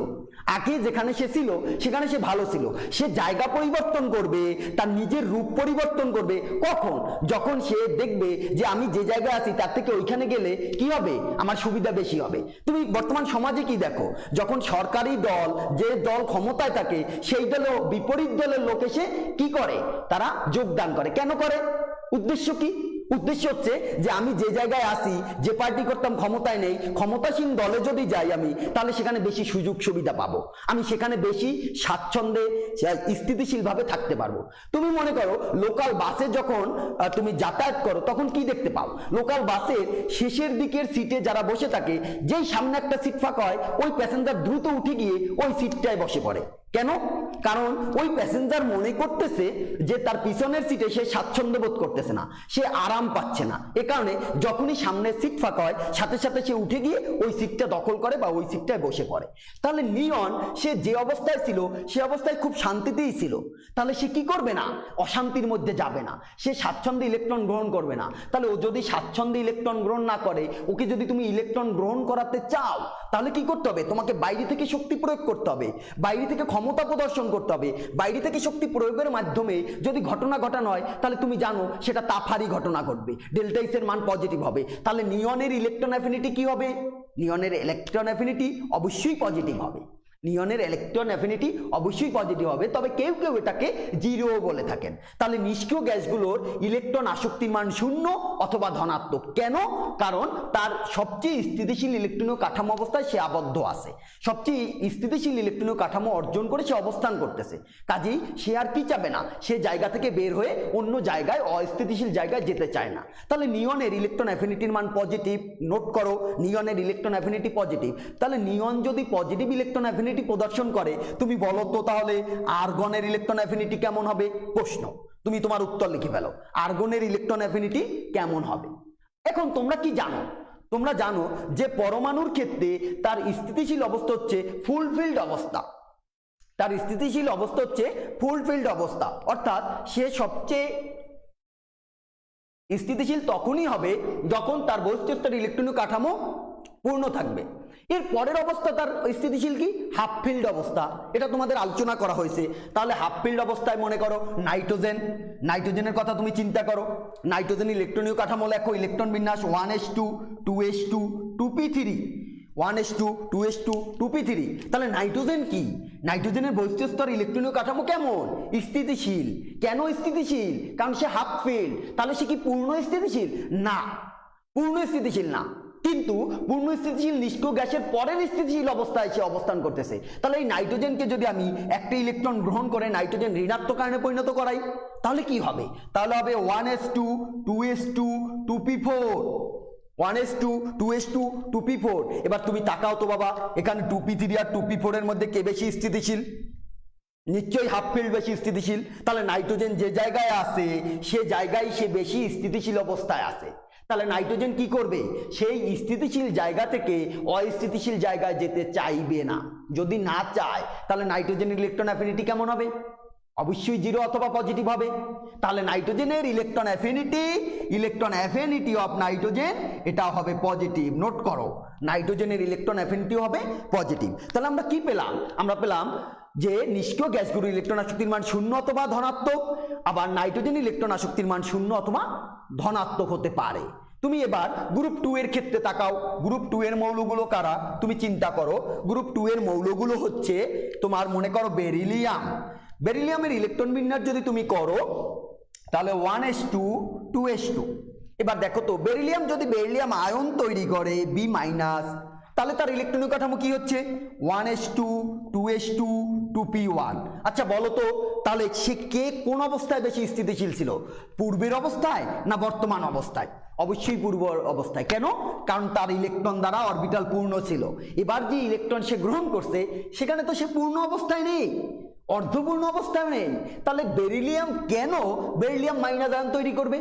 আগে যেখানে সে ছিল সেখানে সে ভালো ছিল। সে জায়গা পরিবর্তন করবে, তার নিজের রূপ পরিবর্তন করবে কখন? যখন সে দেখবে যে আমি যে জায়গায় আছি তার থেকে ওইখানে গেলে কি হবে, আমার সুবিধা বেশি হবে। তুমি বর্তমান সমাজে কি দেখো, যখন সরকারি দল, যে দল ক্ষমতায় থাকে সেই দল বিপরীত দলের লোক এসে কি করে, তারা যোগদান করে। কেন করে? উদ্দেশ্য কি? উদ্দেশ্য হচ্ছে যে আমি যে জায়গায় আসি, যে পার্টি করতাম ক্ষমতায় নেই, ক্ষমতাসীন দলে যদি যাই আমি, তাহলে সেখানে বেশি সুযোগ সুবিধা পাবো, আমি সেখানে বেশি স্বাচ্ছন্দ্যে স্থিতিশীল ভাবে থাকতে পারবো। তুমি মনে করো লোকাল বাসে যখন তুমি যাতায়াত করো তখন কি দেখতে পাও, লোকাল বাসের শেষের দিকের সিটে যারা বসে থাকে, যেই সামনে একটা সিট ফাঁকা হয় ওই প্যাসেঞ্জার দ্রুত উঠে গিয়ে ওই সিটটায় বসে পড়ে। কেন? কারণ ওই প্যাসেঞ্জার মনে করতেছে যে তার পিছনের সিটে সে স্বাচ্ছন্দ্য বোধ করতেছে না, সে আরাম পাচ্ছে না। এ কারণে যখনই সামনের সিট ফাঁকা হয় সাথে সাথে সে উঠে গিয়ে ওই সিটটা দখল করে বা ওই সিটটায় বসে পড়ে। তাহলে নিয়ন সে যে অবস্থায় ছিল সে অবস্থায় খুব শান্তিতেই ছিল, তাহলে সে কি করবে না, অশান্তির মধ্যে যাবে না, সে স্বাচ্ছন্দ্যে ইলেকট্রন গ্রহণ করবে না। তাহলে ও যদি স্বাচ্ছন্দ্যে ইলেকট্রন গ্রহণ না করে, ওকে যদি তুমি ইলেকট্রন গ্রহণ করাতে চাও তাহলে কি করতে হবে, তোমাকে বাইরে থেকে শক্তি প্রয়োগ করতে হবে, বাইরে থেকে ক্ষমতা প্রদর্শন করতে হবে। বাইরে থেকে শক্তি প্রয়োগের মাধ্যমে যদি ঘটনা ঘটানো হয় তাহলে তুমি জানো সেটা তাপহারি ঘটনা ঘটবে, ডেল্টা এস এর মান পজিটিভ হবে। তাহলে নিয়নের ইলেকট্রন অ্যাফিনিটি কি হবে, নিয়নের ইলেকট্রন অ্যাফিনিটি অবশ্যই পজিটিভ হবে। নিয়নের ইলেকট্রন অ্যাফিনিটি অবশ্যই পজিটিভ হবে, তবে কেউ কেউ এটাকে জিরো বলে থাকেন। তাহলে নিষ্ক্রিয় গ্যাসগুলোর ইলেকট্রন আসক্তির মান 0 অথবা ধনাত্মক। কেন? কারণ তার সবচেয়ে স্থিতিশীল ইলেকট্রনীয় কাঠামো অবস্থায় সে আবদ্ধ আছে, সবচেয়ে স্থিতিশীল ইলেকট্রনীয় কাঠামো অর্জন করে সে অবস্থান করতেছে। কাজেই সে আর কি চাবে না, সে জায়গা থেকে বের হয়ে অন্য জায়গায় অস্থিতিশীল জায়গায় যেতে চায় না। তাহলে নিয়নের ইলেকট্রন অ্যাফিনিটির মান পজিটিভ। নোট করো, নিয়নের ইলেকট্রন অ্যাফিনিটি পজিটিভ। তাহলে নিয়ন যদি পজিটিভ ইলেকট্রন অ্যাফিনিটি প্রদর্শন করে, তুমি বলো তো তাহলে আর্গনের ইলেকট্রন অ্যাফিনিটি কেমন হবে? প্রশ্ন, তুমি তোমার উত্তর লিখে ফেলো, আর্গনের ইলেকট্রন অ্যাফিনিটি কেমন হবে। এখন তোমরা কি জানো, তোমরা জানো যে পরমাণুর ক্ষেত্রে তার স্থিতিশীল অবস্থা হচ্ছে ফুলফিল্ড অবস্থা। তার স্থিতিশীল অবস্থা হচ্ছে ফুলফিল্ড অবস্থা, অর্থাৎ সে সবচেয়ে স্থিতিশীল তখনই হবে যখন তার বহিঃস্থের ইলেকট্রনীয় কাঠামো পূর্ণ থাকবে। এর পরের অবস্থা তার স্থিতিশীল কি, হাফ ফিল্ড অবস্থা। এটা তোমাদের আলোচনা করা হয়েছে। তাহলে হাফ ফিল্ড অবস্থায় মনে করো নাইট্রোজেন, নাইট্রোজেনের কথা তুমি চিন্তা করো। নাইট্রোজেন ইলেকট্রনীয় কাঠামো লেখো, ইলেকট্রন বিন্যাস 1s2 2s2 2p3, 1s2 2s2 2p3। তাহলে নাইট্রোজেন কি, নাইট্রোজেনের বহিঃস্থ ইলেকট্রনীয় কাঠামো কেমন, স্থিতিশীল। কেন স্থিতিশীল? কারণ সে হাফ ফিল্ড। তাহলে সে কি পূর্ণ স্থিতিশীল? না, পূর্ণ স্থিতিশীল না। কিন্তু পূর্ণ স্থিতিশীল নিষ্ক্রিয় গ্যাসের পরের স্থিতিশীল অবস্থায় সে অবস্থান করতেছে। তাহলে এই নাইট্রোজেনকে যদি আমি একটা ইলেকট্রন গ্রহণ করে নাইট্রোজেন ঋণাত্মক আয়নে পরিণত করাই তাহলে কি হবে? তাহলে হবে 1s2 2s2 2p4 1s2 2s2 2p4। এবার তুমি তাকাও তো বাবা, এখানে 2p3 আর 2p4 এর মধ্যে কে বেশি স্থিতিশীল? নিশ্চয়ই হাফ ফিল্ড বেশি স্থিতিশীল। তাহলে নাইট্রোজেন যে জায়গায় আছে সে জায়গায় সে বেশি স্থিতিশীল অবস্থায় আছে। তাহলে নাইট্রোজেন কি করবে? সেই স্থিতিশীল জায়গা থেকে অস্থিতিশীল জায়গায় যেতে চাইবে না। যদি না চায় তাহলে নাইট্রোজেনের ইলেকট্রন অ্যাফিনিটি কেমন হবে? অবশ্যই জিরো অথবা পজিটিভ হবে। তাহলে নাইট্রোজেনের ইলেকট্রন অ্যাফিনিটি অফ নাইট্রোজেন এটা হবে পজিটিভ। নোট করো, নাইট্রোজেনের ইলেকট্রন অ্যাফিনিটি হবে পজিটিভ। তাহলে আমরা কি পেলাম? আমরা পেলাম যে নিষ্ক্রিয় গ্যাসগুলোর ইলেকট্রন আসক্তির মান শূন্য অথবা ধনাত্মক, আবার নাইট্রোজেন ইলেকট্রন আসক্তির মান শূন্য অথবা ধনাত্মক হতে পারে। তুমি এবার গ্রুপ 2 এর ক্ষেত্রে তাকাও। গ্রুপ 2 এর মৌলগুলো কারা? তুমি চিন্তা করো। গ্রুপ 2 এর মৌলগুলো হচ্ছে তোমার মনে করো বেরিলিয়াম। বেরিলিয়ামের ইলেকট্রন বিন্যাস যদি তুমি করো তাহলে 1s2 2s2। এবার দেখো তো বেরিলিয়াম যদি বেরিলিয়াম আয়ন তৈরি করে B- তাহলে তার ইলেকট্রনিক কাঠামো কি হচ্ছে? 1s2 2s2 2p1। আচ্ছা বলো তো, তাহলে সে কে কোন অবস্থায় বেশি স্থিতিশীল ছিল? পূর্বের অবস্থায় না বর্তমান অবস্থায়? অবশ্যই পূর্ব অবস্থায়। কেন? কারণ তার ইলেকট্রন দ্বারা অরবিটাল পূর্ণ ছিল। এবার যে ইলেকট্রন সে গ্রহণ করছে সেখানে তো সে পূর্ণ অবস্থায় নেই, অর্ধপূর্ণ অবস্থায় নেই। তাহলে বেরিলিয়াম কেন বেরিলিয়াম মাইনাস আয়ন তৈরি করবে?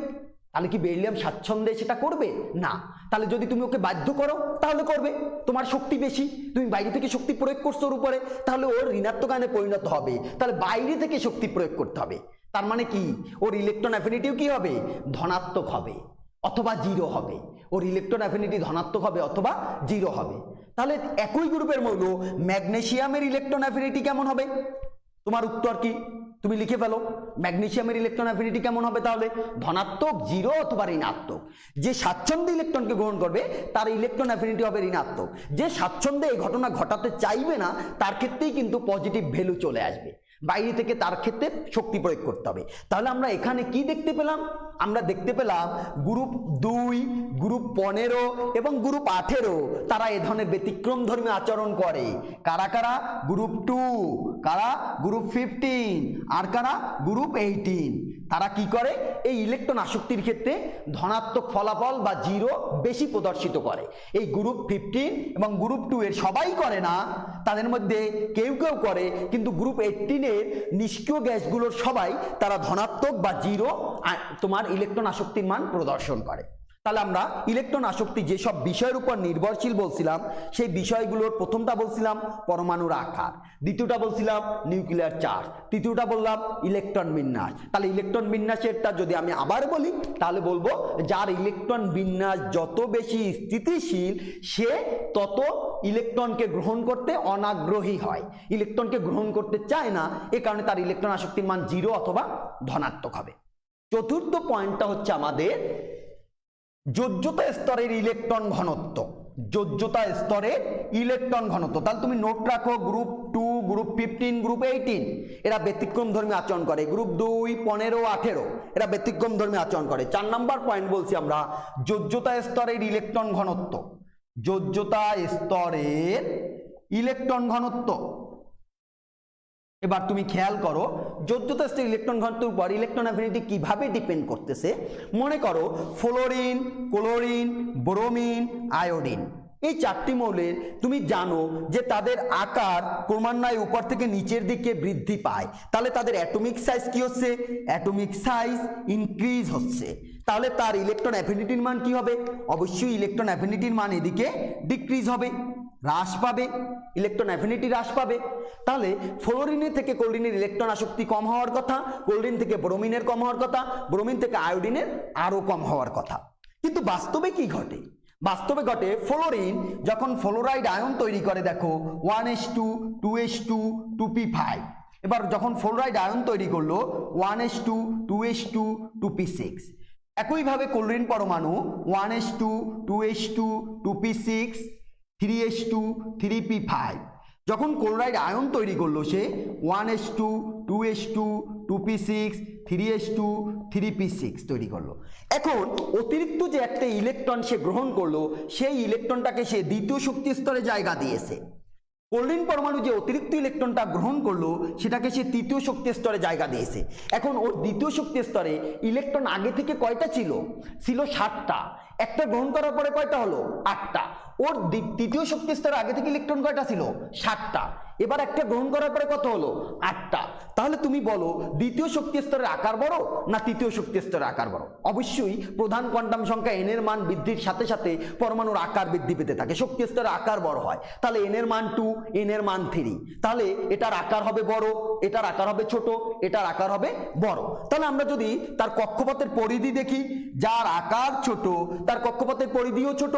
তাহলে কি বেরিলিয়াম স্বাচ্ছন্দ্যে সেটা করবে? না। তাহলে যদি তুমি ওকে বাধ্য করো তাহলে করবে। তোমার শক্তি বেশি, তুমি বাইরে থেকে শক্তি প্রয়োগ করছো ওর উপরে, তাহলে ওর ঋণাত্মক আয়নে পরিণত হবে। তাহলে বাইরে থেকে শক্তি প্রয়োগ করতে হবে। তার মানে কি? ওর ইলেকট্রন অ্যাফিনিটিও কি হবে? ধনাত্মক হবে অথবা জিরো হবে। ওর ইলেকট্রন অ্যাফিনিটি ধনাত্মক হবে অথবা জিরো হবে। তাহলে একই গ্রুপের মৌল ম্যাগনেসিয়ামের ইলেকট্রন অ্যাফিনিটি কেমন হবে? তোমার উত্তর কি? তুমি লিখে ফেলো। ম্যাগনেসিয়ামের ইলেকট্রন অ্যাফিনিটি কেমন হবে? তাহলে ধনাত্মক, জিরো অথবা ঋণাত্মক। যে স্বাচ্ছন্দ্যে ইলেকট্রনকে গ্রহণ করবে তার ইলেকট্রন অ্যাফিনিটি হবে ঋণাত্মক। যে স্বাচ্ছন্দ্যে এই ঘটনা ঘটাতে চাইবে না তার ক্ষেত্রেই কিন্তু পজিটিভ ভ্যালু চলে আসবে। বাইরে থেকে তার ক্ষেত্রে শক্তি প্রয়োগ করতে হবে। তাহলে আমরা এখানে কি দেখতে পেলাম? আমরা দেখতে পেলাম গ্রুপ 2, গ্রুপ 15 এবং গ্রুপ 18 তারা এ ধরনের ব্যতিক্রমধর্মী আচরণ করে। কারা কারা? গ্রুপ 2, কারা? গ্রুপ 15, আর কারা? গ্রুপ 18। তারা কি করে? এই ইলেকট্রন আসক্তির ক্ষেত্রে ধনাত্মক ফলাফল বা জিরো বেশি প্রদর্শিত করে। এই গ্রুপ 15 এবং গ্রুপ 2 এর সবাই করে না, তাদের মধ্যে কেউ কেউ করে, কিন্তু গ্রুপ 18 এর নিষ্ক্রিয় গ্যাসগুলোর সবাই তারা ধনাত্মক বা জিরো তোমার ইলেকট্রন আসক্তির মান প্রদর্শন করে। তাহলে আমরা ইলেকট্রন আসক্তি যেসব বিষয়ের উপর নির্ভরশীল বলছিলাম সেই বিষয়গুলোর প্রথমটা বলছিলাম পরমাণুর আকার, দ্বিতীয়টা বলছিলাম নিউক্লিয়ার চার্জ, তৃতীয়টা বললাম ইলেকট্রন বিন্যাস। তাহলে ইলেকট্রন বিন্যাসেরটা যদি আমি আবার বলি তাহলে বলবো যার ইলেকট্রন বিন্যাস যত বেশি স্থিতিশীল সে তত ইলেকট্রনকে গ্রহণ করতে অনাগ্রহী হয়, ইলেকট্রনকে গ্রহণ করতে চায় না। এ কারণে তার ইলেকট্রন আসক্তির মান জিরো অথবা ধনাত্মক হবে। চতুর্থ পয়েন্টটা হচ্ছে আমাদের যোজ্যতা স্তরের ইলেকট্রন ঘনত্ব। যোজ্যতা স্তরের ইলেকট্রন ঘনত্ব। তাহলে তুমি নোট রাখো, গ্রুপ 2, গ্রুপ 15, গ্রুপ 18 এরা ব্যতিক্রমধর্মী আচরণ করে। গ্রুপ 2, 15, 18 এরা ব্যতিক্রমধর্মী আচরণ করে। 4 নম্বর পয়েন্ট বলছি আমরা যোজ্যতা স্তরের ইলেকট্রন ঘনত্ব। যোজ্যতা স্তরের ইলেকট্রন ঘনত্ব। এবার তুমি খেয়াল করো যোজ্যতা স্তরের ইলেকট্রন ঘনত্বের উপর ইলেকট্রন অ্যাফিনিটি কিভাবে ডিপেন্ড করতেছে। মনে করো ফ্লোরিন, ক্লোরিন, ব্রোমিন, আয়োডিন এই চারটি মৌলের তুমি জানো যে তাদের আকার ক্রমান্বয়ে উপর থেকে নিচের দিকে বৃদ্ধি পায়। তাহলে তাদের অ্যাটমিক সাইজ কি হচ্ছে? অ্যাটমিক সাইজ ইনক্রিজ হচ্ছে। তাহলে তার ইলেকট্রন অ্যাফিনিটির মান কি হবে? অবশ্যই ইলেকট্রন অ্যাফিনিটির মান এদিকে ডিক্রিজ হবে, হ্রাস পাবে, ইলেকট্রন অ্যাফিনিটি হ্রাস পাবে। তাহলে ফ্লোরিনের থেকে ক্লোরিনের ইলেকট্রন আসক্তি কম হওয়ার কথা, ক্লোরিন থেকে ব্রোমিনের কম হওয়ার কথা, ব্রোমিন থেকে আয়োডিনের আরো কম হওয়ার কথা। কিন্তু বাস্তবে কি ঘটে? বাস্তবে ঘটে ফ্লোরিন যখন ফ্লোরাইড আয়ন তৈরি করে, দেখো 1s2 2s2 2p5। এবার যখন ফ্লোরাইড আয়ন তৈরি করলো 1s2 2s2 2p6। একইভাবে ক্লোরিন পরমাণু 1s2 2s2 2p6 3s2 3p5 যখন ক্লোরাইড আয়ন তৈরি করলো সে 1s2 2s2 2p6 3s2 3p6 তৈরি করলো। এখন অতিরিক্ত যে একটা ইলেকট্রন সে গ্রহণ করলো সেই ইলেকট্রনটাকে সে দ্বিতীয় শক্তি স্তরে জায়গা দিয়েছে। ক্লোরিন পরমাণু যে অতিরিক্ত ইলেকট্রনটা গ্রহণ করলো সেটাকে সে তৃতীয় শক্তি স্তরে জায়গা দিয়েছে। এখন ওর দ্বিতীয় শক্তি স্তরে ইলেকট্রন আগে থেকে কয়টা ছিল? ছিল 7টা। একটা গ্রহণ করার পরে কয়টা হলো? 8টা। ওর তৃতীয় শক্তি স্তরে আগে থেকে ইলেকট্রন কয়টা ছিল? 7টা। এবার একটা গ্রহণ করার পরে কত হলো? 8টা। তাহলে তুমি বলো দ্বিতীয় শক্তি স্তরের আকার বড় না তৃতীয় শক্তি স্তরের আকার বড়? অবশ্যই প্রধান কোয়ান্টাম সংখ্যা n এর মান বৃদ্ধির সাথে সাথে পরমাণুর আকার বৃদ্ধি পেতে থাকে, শক্তি স্তরের আকার বড় হয়। তাহলে n এর মান 2, n এর মান 3, তাহলে এটার আকার হবে বড়, এটার আকার হবে ছোট, এটার আকার হবে বড়। তাহলে আমরা যদি তার কক্ষপথের পরিধি দেখি, যার আকার ছোট তার কক্ষপথের পরিধিও ছোট,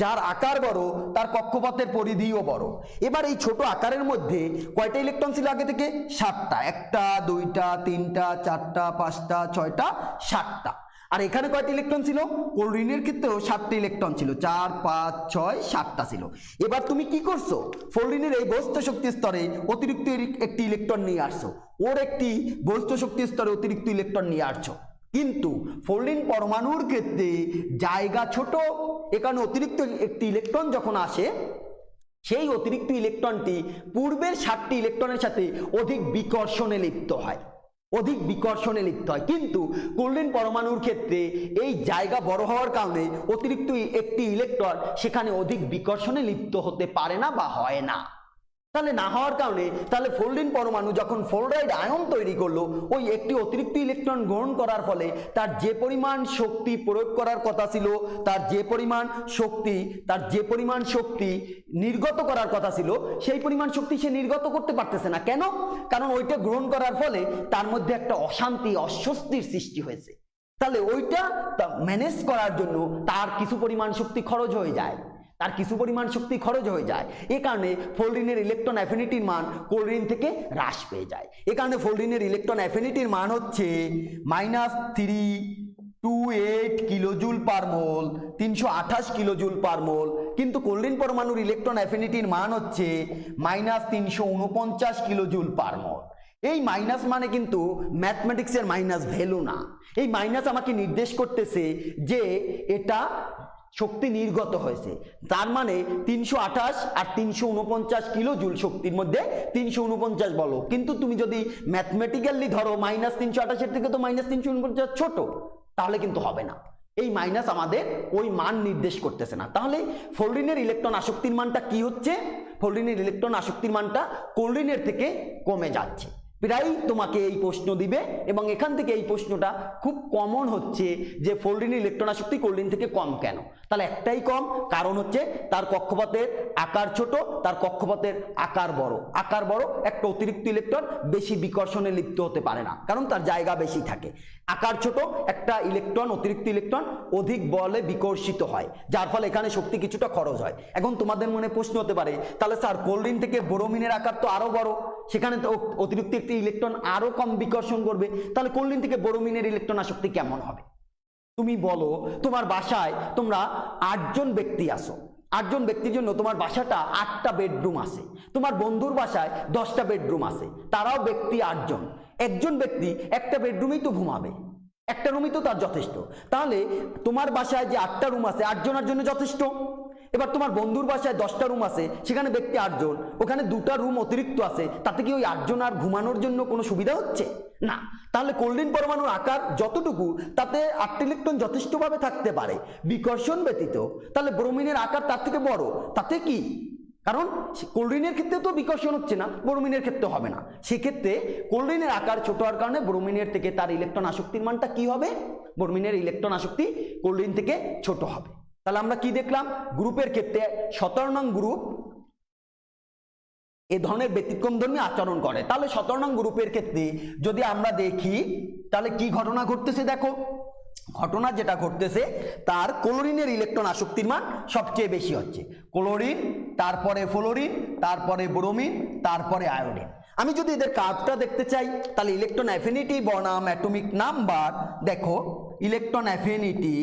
যার আকার বড় তার কক্ষপথের পরিধিও বড়। এবার এই ছোট আকারের মধ্যে কয়টা ইলেকট্রন ছিল আগে থেকে? 7টা। 1টা 2টা 3টা 4টা 5টা 6টা 7টা। আর এখানে কয়টা ইলেকট্রন ছিল? ক্লোরিনের ক্ষেত্রেও 7টা ইলেকট্রন ছিল, 4 5 6 7টা ছিল। এবার তুমি কি করছো? ফ্লোরিনের এই বস্তু শক্তি স্তরে অতিরিক্ত একটি ইলেকট্রন নিয়ে আসছো, ওর একটি বস্তু শক্তি স্তরে অতিরিক্ত ইলেকট্রন নিয়ে আসছো। কিন্তু ফ্লোরিন পরমাণুর ক্ষেত্রে জায়গা ছোট, এ কারণে অতিরিক্ত একটি ইলেকট্রন যখন আসে সেই অতিরিক্ত ইলেকট্রনটি পূর্বের 7টি ইলেকট্রনের সাথে অধিক বিকর্ষণে লিপ্ত হয়, অধিক বিকর্ষণে লিপ্ত হয়। কিন্তু ক্লোরিন পরমাণুর ক্ষেত্রে এই জায়গা বড় হওয়ার কারণে অতিরিক্ত একটি ইলেকট্রন সেখানে অধিক বিকর্ষণে লিপ্ত হতে পারে না বা হয় না। তাহলে না হওয়ার কারণে তাহলে ফ্লোরিন পরমাণু যখন ফ্লোরাইড আয়ন তৈরি করলো, ওই একটি অতিরিক্ত ইলেকট্রন গ্রহণ করার ফলে তার যে পরিমাণ শক্তি প্রয়োগ করার কথা ছিল, তার যে পরিমাণ শক্তি নির্গত করার কথা ছিল, সেই পরিমাণ শক্তি সে নির্গত করতে পারতেছে না। কেন? কারণ ওইটা গ্রহণ করার ফলে তার মধ্যে একটা অশান্তি অস্বস্তির সৃষ্টি হয়েছে। তাহলে ওইটা ম্যানেজ করার জন্য তার কিছু পরিমাণ শক্তি খরচ হয়ে যায়, এ কারণে ফ্লোরিনের ইলেকট্রন অ্যাফিনিটির মান ক্লোরিন থেকে হ্রাস পেয়ে যায়। এ কারণে ফ্লোরিনের ইলেকট্রন অ্যাফিনিটির মান হচ্ছে -328 কিলোজুল পার মোল, 328 কিলোজুল পার মোল। কিন্তু ক্লোরিন পরমাণুর ইলেকট্রন অ্যাফিনিটির মান হচ্ছে -349 কিলোজুল পার মোল। এই মাইনাস মানে কিন্তু ম্যাথমেটিক্সের মাইনাস ভ্যালু না, এই মাইনাস আমাকে নির্দেশ করতেছে যে এটা শক্তি নির্গত হয়েছে। তার মানে 328 আর 349 কিলো জুল শক্তির মধ্যে 349 বলো, কিন্তু তুমি যদি ম্যাথমেটিক্যালি ধরো -328 এর থেকে তো -349 ছোট, তাহলে কিন্তু হবে না। এই মাইনাস আমাদের ওই মান নির্দেশ করতেছে না। তাহলে ফ্লোরিনের ইলেকট্রন আসক্তির মানটা কি হচ্ছে? ফ্লোরিনের ইলেকট্রন আসক্তির মানটা ক্লোরিনের থেকে কমে যাচ্ছে। প্রায় তোমাকে এই প্রশ্ন দিবে এবং এখান থেকে এই প্রশ্নটা খুব কমন হচ্ছে যে ফ্লোরিনের ইলেকট্রন আসক্তি ক্লোরিন থেকে কম কেন? তাহলে একটাই কম কারণ হচ্ছে তার কক্ষপথের আকার ছোট, তার কক্ষপথের আকার বড়, একটা অতিরিক্ত ইলেকট্রন বেশি বিকর্ষণে লিপ্ত হতে পারে না, কারণ তার জায়গা বেশি থাকে। আকার ছোট, একটা ইলেকট্রন অতিরিক্ত ইলেকট্রন অধিক বলে বিকর্ষিত হয়, যার ফলে এখানে শক্তি কিছুটা খরচ হয়। এখন তোমাদের মনে প্রশ্ন হতে পারে, তাহলে স্যার ক্লোরিন থেকে ব্রোমিনের আকার তো আরো বড়, সেখানে তো অতিরিক্ত একটি ইলেকট্রন আরো কম বিকর্ষণ করবে, তাহলে ক্লোরিন থেকে ব্রোমিনের ইলেকট্রন আসক্তি কেমন হবে? তুমি বলো, তোমার বাসায় তোমরা 8 জন ব্যক্তি আসো, 8 জন ব্যক্তির জন্য তোমার বাসাটা 8টা বেডরুম আছে, তোমার বন্ধুর বাসায় 10টা বেডরুম আছে, তারাও ব্যক্তি 8 জন। একজন ব্যক্তি একটা বেডরুমেই তো ঘুমাবে, একটা রুমই তো তার যথেষ্ট। তাহলে তোমার বাসায় যে 8টা রুম আছে 8 জনের জন্য যথেষ্ট। এবার তোমার বন্ধুর বাসায় 10টা রুম আছে, সেখানে ব্যক্তি 8 জন, ওখানে 2টা রুম অতিরিক্ত আছে, তাতে কি ওই 8 জন আর ঘুমানোর জন্য কোনো সুবিধা হচ্ছে না? তাহলে ক্লোরিন পরমাণুর আকার যতটুকু, তাতে 8টি ইলেকট্রন যথেষ্টভাবে থাকতে পারে বিকর্ষণ ব্যতীত। তাহলে ব্রোমিনের আকার তার থেকে বড়, তাতে কি? কারণ ক্লোরিনের ক্ষেত্রে তো বিকর্ষণ হচ্ছে না, ব্রোমিনের ক্ষেত্রে হবে না। সেক্ষেত্রে ক্লোরিনের আকার ছোট হওয়ার কারণে ব্রোমিনের থেকে তার ইলেকট্রন আসক্তির মানটা কি হবে? ব্রোমিনের ইলেকট্রন আসক্তি ক্লোরিন থেকে ছোট হবে। তাহলে আমরা কি দেখলাম? গ্রুপের ক্ষেত্রে 17 নং গ্রুপ এ ধরনের ব্যতিক্রমধর্মী আচরণ করে। তাহলে 17 নং গ্রুপের ক্ষেত্রে যদি আমরা দেখি, তাহলে কি ঘটনা ঘটতেছে? দেখো, ঘটনা যেটা ঘটতেছে, তার ক্লোরিনের ইলেকট্রন আসক্তির মান সবচেয়ে বেশি হচ্ছে। ক্লোরিন, তারপরে ফ্লোরিন, তারপরে ব্রোমিন, তারপরে আয়োডিন। আমি যদি এদের কার্ভটা দেখতে চাই, তাহলে ইলেকট্রন অ্যাফিনিটি বনাম অ্যাটমিক নাম্বার, দেখো ইলেকট্রন অ্যাফিনিটি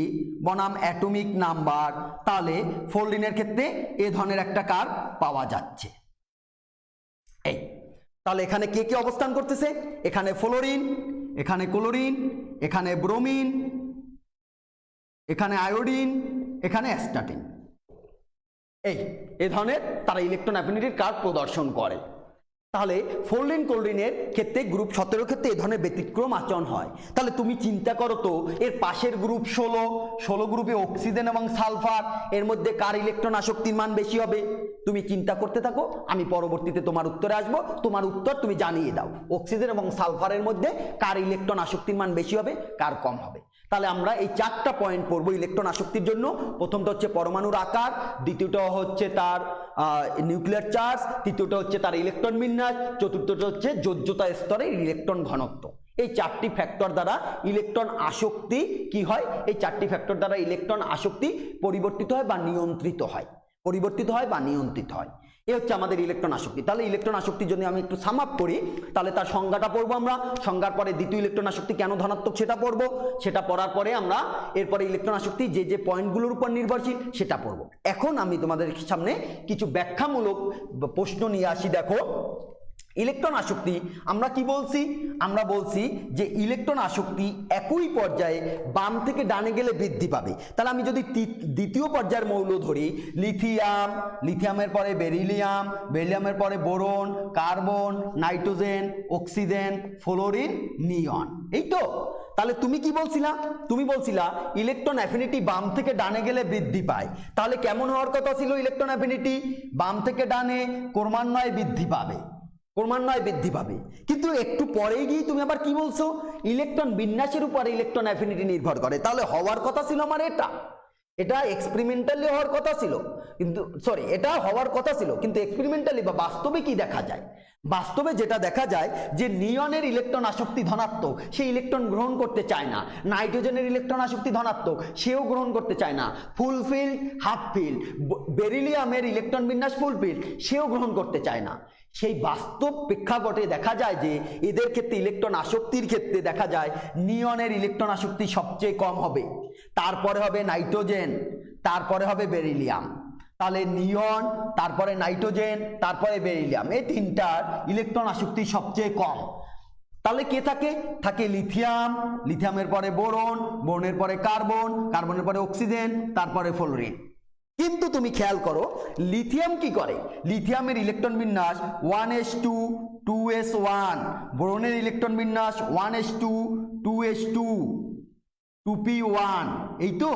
বনাম অ্যাটমিক নাম্বার, তাহলে ফ্লোরিনের ক্ষেত্রে এ ধরনের একটা কার্ভ পাওয়া যাচ্ছে। এই তাহলে এখানে কে কে অবস্থান করতেছে? এখানে ফ্লোরিন, এখানে ক্লোরিন, এখানে ব্রোমিন, এখানে আয়োডিন, এখানে অ্যাস্টাটিন। এই ধরনের তারা ইলেকট্রন অ্যাফিনিটির কার্ভ প্রদর্শন করে। তাহলে ফ্লোরিন ক্লোরিনের ক্ষেত্রে গ্রুপ 17 ক্ষেত্রে এই ধরনের ব্যতিক্রম আচরণ হয়। তাহলে তুমি চিন্তা করো তো, এর পাশের গ্রুপ 16 গ্রুপে অক্সিজেন এবং সালফার, এর মধ্যে কার ইলেকট্রন আসক্তির মান বেশি হবে? তুমি চিন্তা করতে থাকো, আমি পরবর্তীতে তোমার উত্তরে আসবো, তোমার উত্তর তুমি জানিয়ে দাও অক্সিজেন এবং সালফারের মধ্যে কার ইলেকট্রন আসক্তির মান বেশি হবে, কার কম হবে। তাহলে আমরা এই 4টা পয়েন্ট পড়বো ইলেকট্রন আসক্তির জন্য। প্রথমটা হচ্ছে পরমাণুর আকার, দ্বিতীয়টা হচ্ছে তার নিউক্লিয়ার চার্জ, তৃতীয়টা হচ্ছে তার ইলেকট্রন বিন্যাস, চতুর্থটা হচ্ছে যোজ্যতা স্তরের ইলেকট্রন ঘনত্ব। এই 4টি ফ্যাক্টর দ্বারা ইলেকট্রন আসক্তি কি হয়? এই 4টি ফ্যাক্টর দ্বারা ইলেকট্রন আসক্তি পরিবর্তিত হয় বা নিয়ন্ত্রিত হয়, নিয়ন্ত্রিত হয়। এই হচ্ছে আমাদের ইলেকট্রন আসক্তি। তাহলে ইলেকট্রন আসক্তির জন্য আমি একটু সাম আপ করি। তাহলে তার সংজ্ঞাটা পড়বো আমরা, সংজ্ঞার পরে দ্বিতীয় ইলেকট্রন আসক্তি কেন ধনাত্মক সেটা পড়বো, সেটা পড়ার পরে আমরা এরপরে ইলেকট্রন আসক্তি যে পয়েন্টগুলোর উপর নির্ভরশীল সেটা পড়বো। এখন আমি তোমাদের সামনে কিছু ব্যাখ্যামূলক প্রশ্ন নিয়ে আসি। দেখো, ইলেকট্রন আসক্তি আমরা কি বলছি? আমরা বলছি যে ইলেকট্রন আসক্তি একই পর্যায়ে বাম থেকে ডানে গেলে বৃদ্ধি পাবে। তাহলে আমি যদি দ্বিতীয় পর্যায়ের মৌল ধরি, লিথিয়াম, লিথিয়ামের পরে বেরিলিয়াম, বেরিলিয়ামের পরে boron, carbon, nitrogen, oxygen, fluorine, neon, এই তো। তাহলে তুমি কি বলছিলা? তুমি বলছিলা ইলেকট্রন অ্যাফিনিটি বাম থেকে ডানে গেলে বৃদ্ধি পায়। তাহলে কেমন হওয়ার কথা ছিল ইলেকট্রন অ্যাফিনিটি? বাম থেকে ডানে ক্রমান্বয়ে বৃদ্ধি পাবে, কিন্তু একটু পরেই গিয়ে তুমি আবার কি বলছো? ইলেকট্রন বিন্যাসের উপর ইলেকট্রন অ্যাফিনিটি নির্ভর করে। তাহলে হওয়ার কথা ছিল আমার এটা এক্সপেরিমেন্টালি হওয়ার কথা ছিল, কিন্তু এটা হওয়ার কথা ছিল, কিন্তু এক্সপেরিমেন্টালি বা বাস্তবে কি দেখা যায়? বাস্তবে যেটা দেখা যায় যে নিয়নের ইলেকট্রন আসক্তি ধনাত্মক, সে ইলেকট্রন গ্রহণ করতে চায় না। নাইট্রোজেনের ইলেকট্রন আসক্তি ধনাত্মক, সেও গ্রহণ করতে চায় না। Full filled, half filled. বেরিলিয়ামের ইলেকট্রন বিন্যাস ফুলফিল্ড, সেও গ্রহণ করতে চায় না। সেই বাস্তব প্রেক্ষাপটে দেখা যায় যে এদের ক্ষেত্রে ইলেকট্রন আসক্তির ক্ষেত্রে দেখা যায় নিয়নের ইলেকট্রন আসক্তি সবচেয়ে কম হবে, তারপরে হবে নাইট্রোজেন, তারপরে হবে বেরিলিয়াম। তাহলে নিয়ন, তারপরে নাইট্রোজেন, তারপরে বেরিলিয়াম, এই তিনটার ইলেকট্রন আসক্তি সবচেয়ে কম। তাহলে কে থাকে? লিথিয়াম, লিথিয়ামের পরে বোরন, বোরনের পরে কার্বন, কার্বনের পরে অক্সিজেন, তারপরে ফ্লোরিন। কিন্তু তুমি খেয়াল করো লিথিয়াম কি করে? লিথিয়ামের ইলেকট্রন বিন্যাস 1s2 2s1, বোরনের ইলেকট্রন বিন্যাস 1s2 2s2 2p1, এই তো।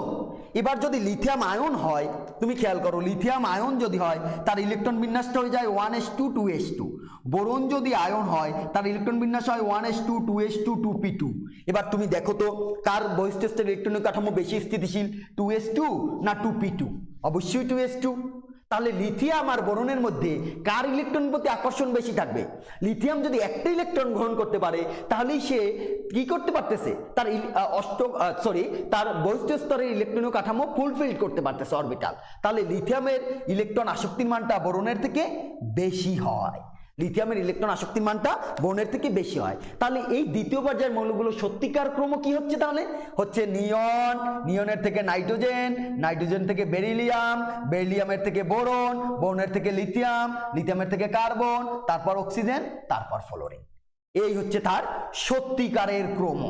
এবার যদি লিথিয়াম আয়ন হয়, তুমি খেয়াল করো লিথিয়াম আয়ন যদি হয় তার ইলেকট্রন বিন্যাসটা হয়ে যায় 1s2 2s2। বোরন যদি আয়ন হয় তার ইলেকট্রন বিন্যাস হয় 1s2 2s2 2p2। এবার তুমি দেখো তো কার বহিঃস্থ ইলেকট্রনিক কাঠামো বেশি স্থিতিশীল, 2s2 না 2p2? অবশ্যই 2s2। তাহলে লিথিয়াম আর বোরনের মধ্যে কার ইলেকট্রনের প্রতি আকর্ষণ বেশি থাকবে? লিথিয়াম যদি একটা ইলেকট্রন গ্রহণ করতে পারে তাহলেই সে কি করতে পারতেছে? তার বহিঃস্থ স্তরের ইলেকট্রনীয় কাঠামো ফুলফিল করতে পারতেছে, অরবিটাল। তাহলে লিথিয়ামের ইলেকট্রন আসক্তির মানটা বোরনের থেকে বেশি হয়, লিথিয়ামের ইলেকট্রন আসক্তির মানটা বোরনের থেকে বেশি হয়। তাহলে এই দ্বিতীয় পর্যায়ের মৌলগুলো সত্যিকার ক্রম কি হচ্ছে? তাহলে হচ্ছে নিয়ন, নিয়নের থেকে নাইট্রোজেন, নাইট্রোজেন থেকে বেরিলিয়াম, বেরিলিয়ামের থেকে বোরন, বোরনের থেকে লিথিয়াম, লিথিয়ামের থেকে কার্বন, তারপর অক্সিজেন, তারপর ফ্লোরিন। এই হচ্ছে তার সত্যিকারের ক্রম,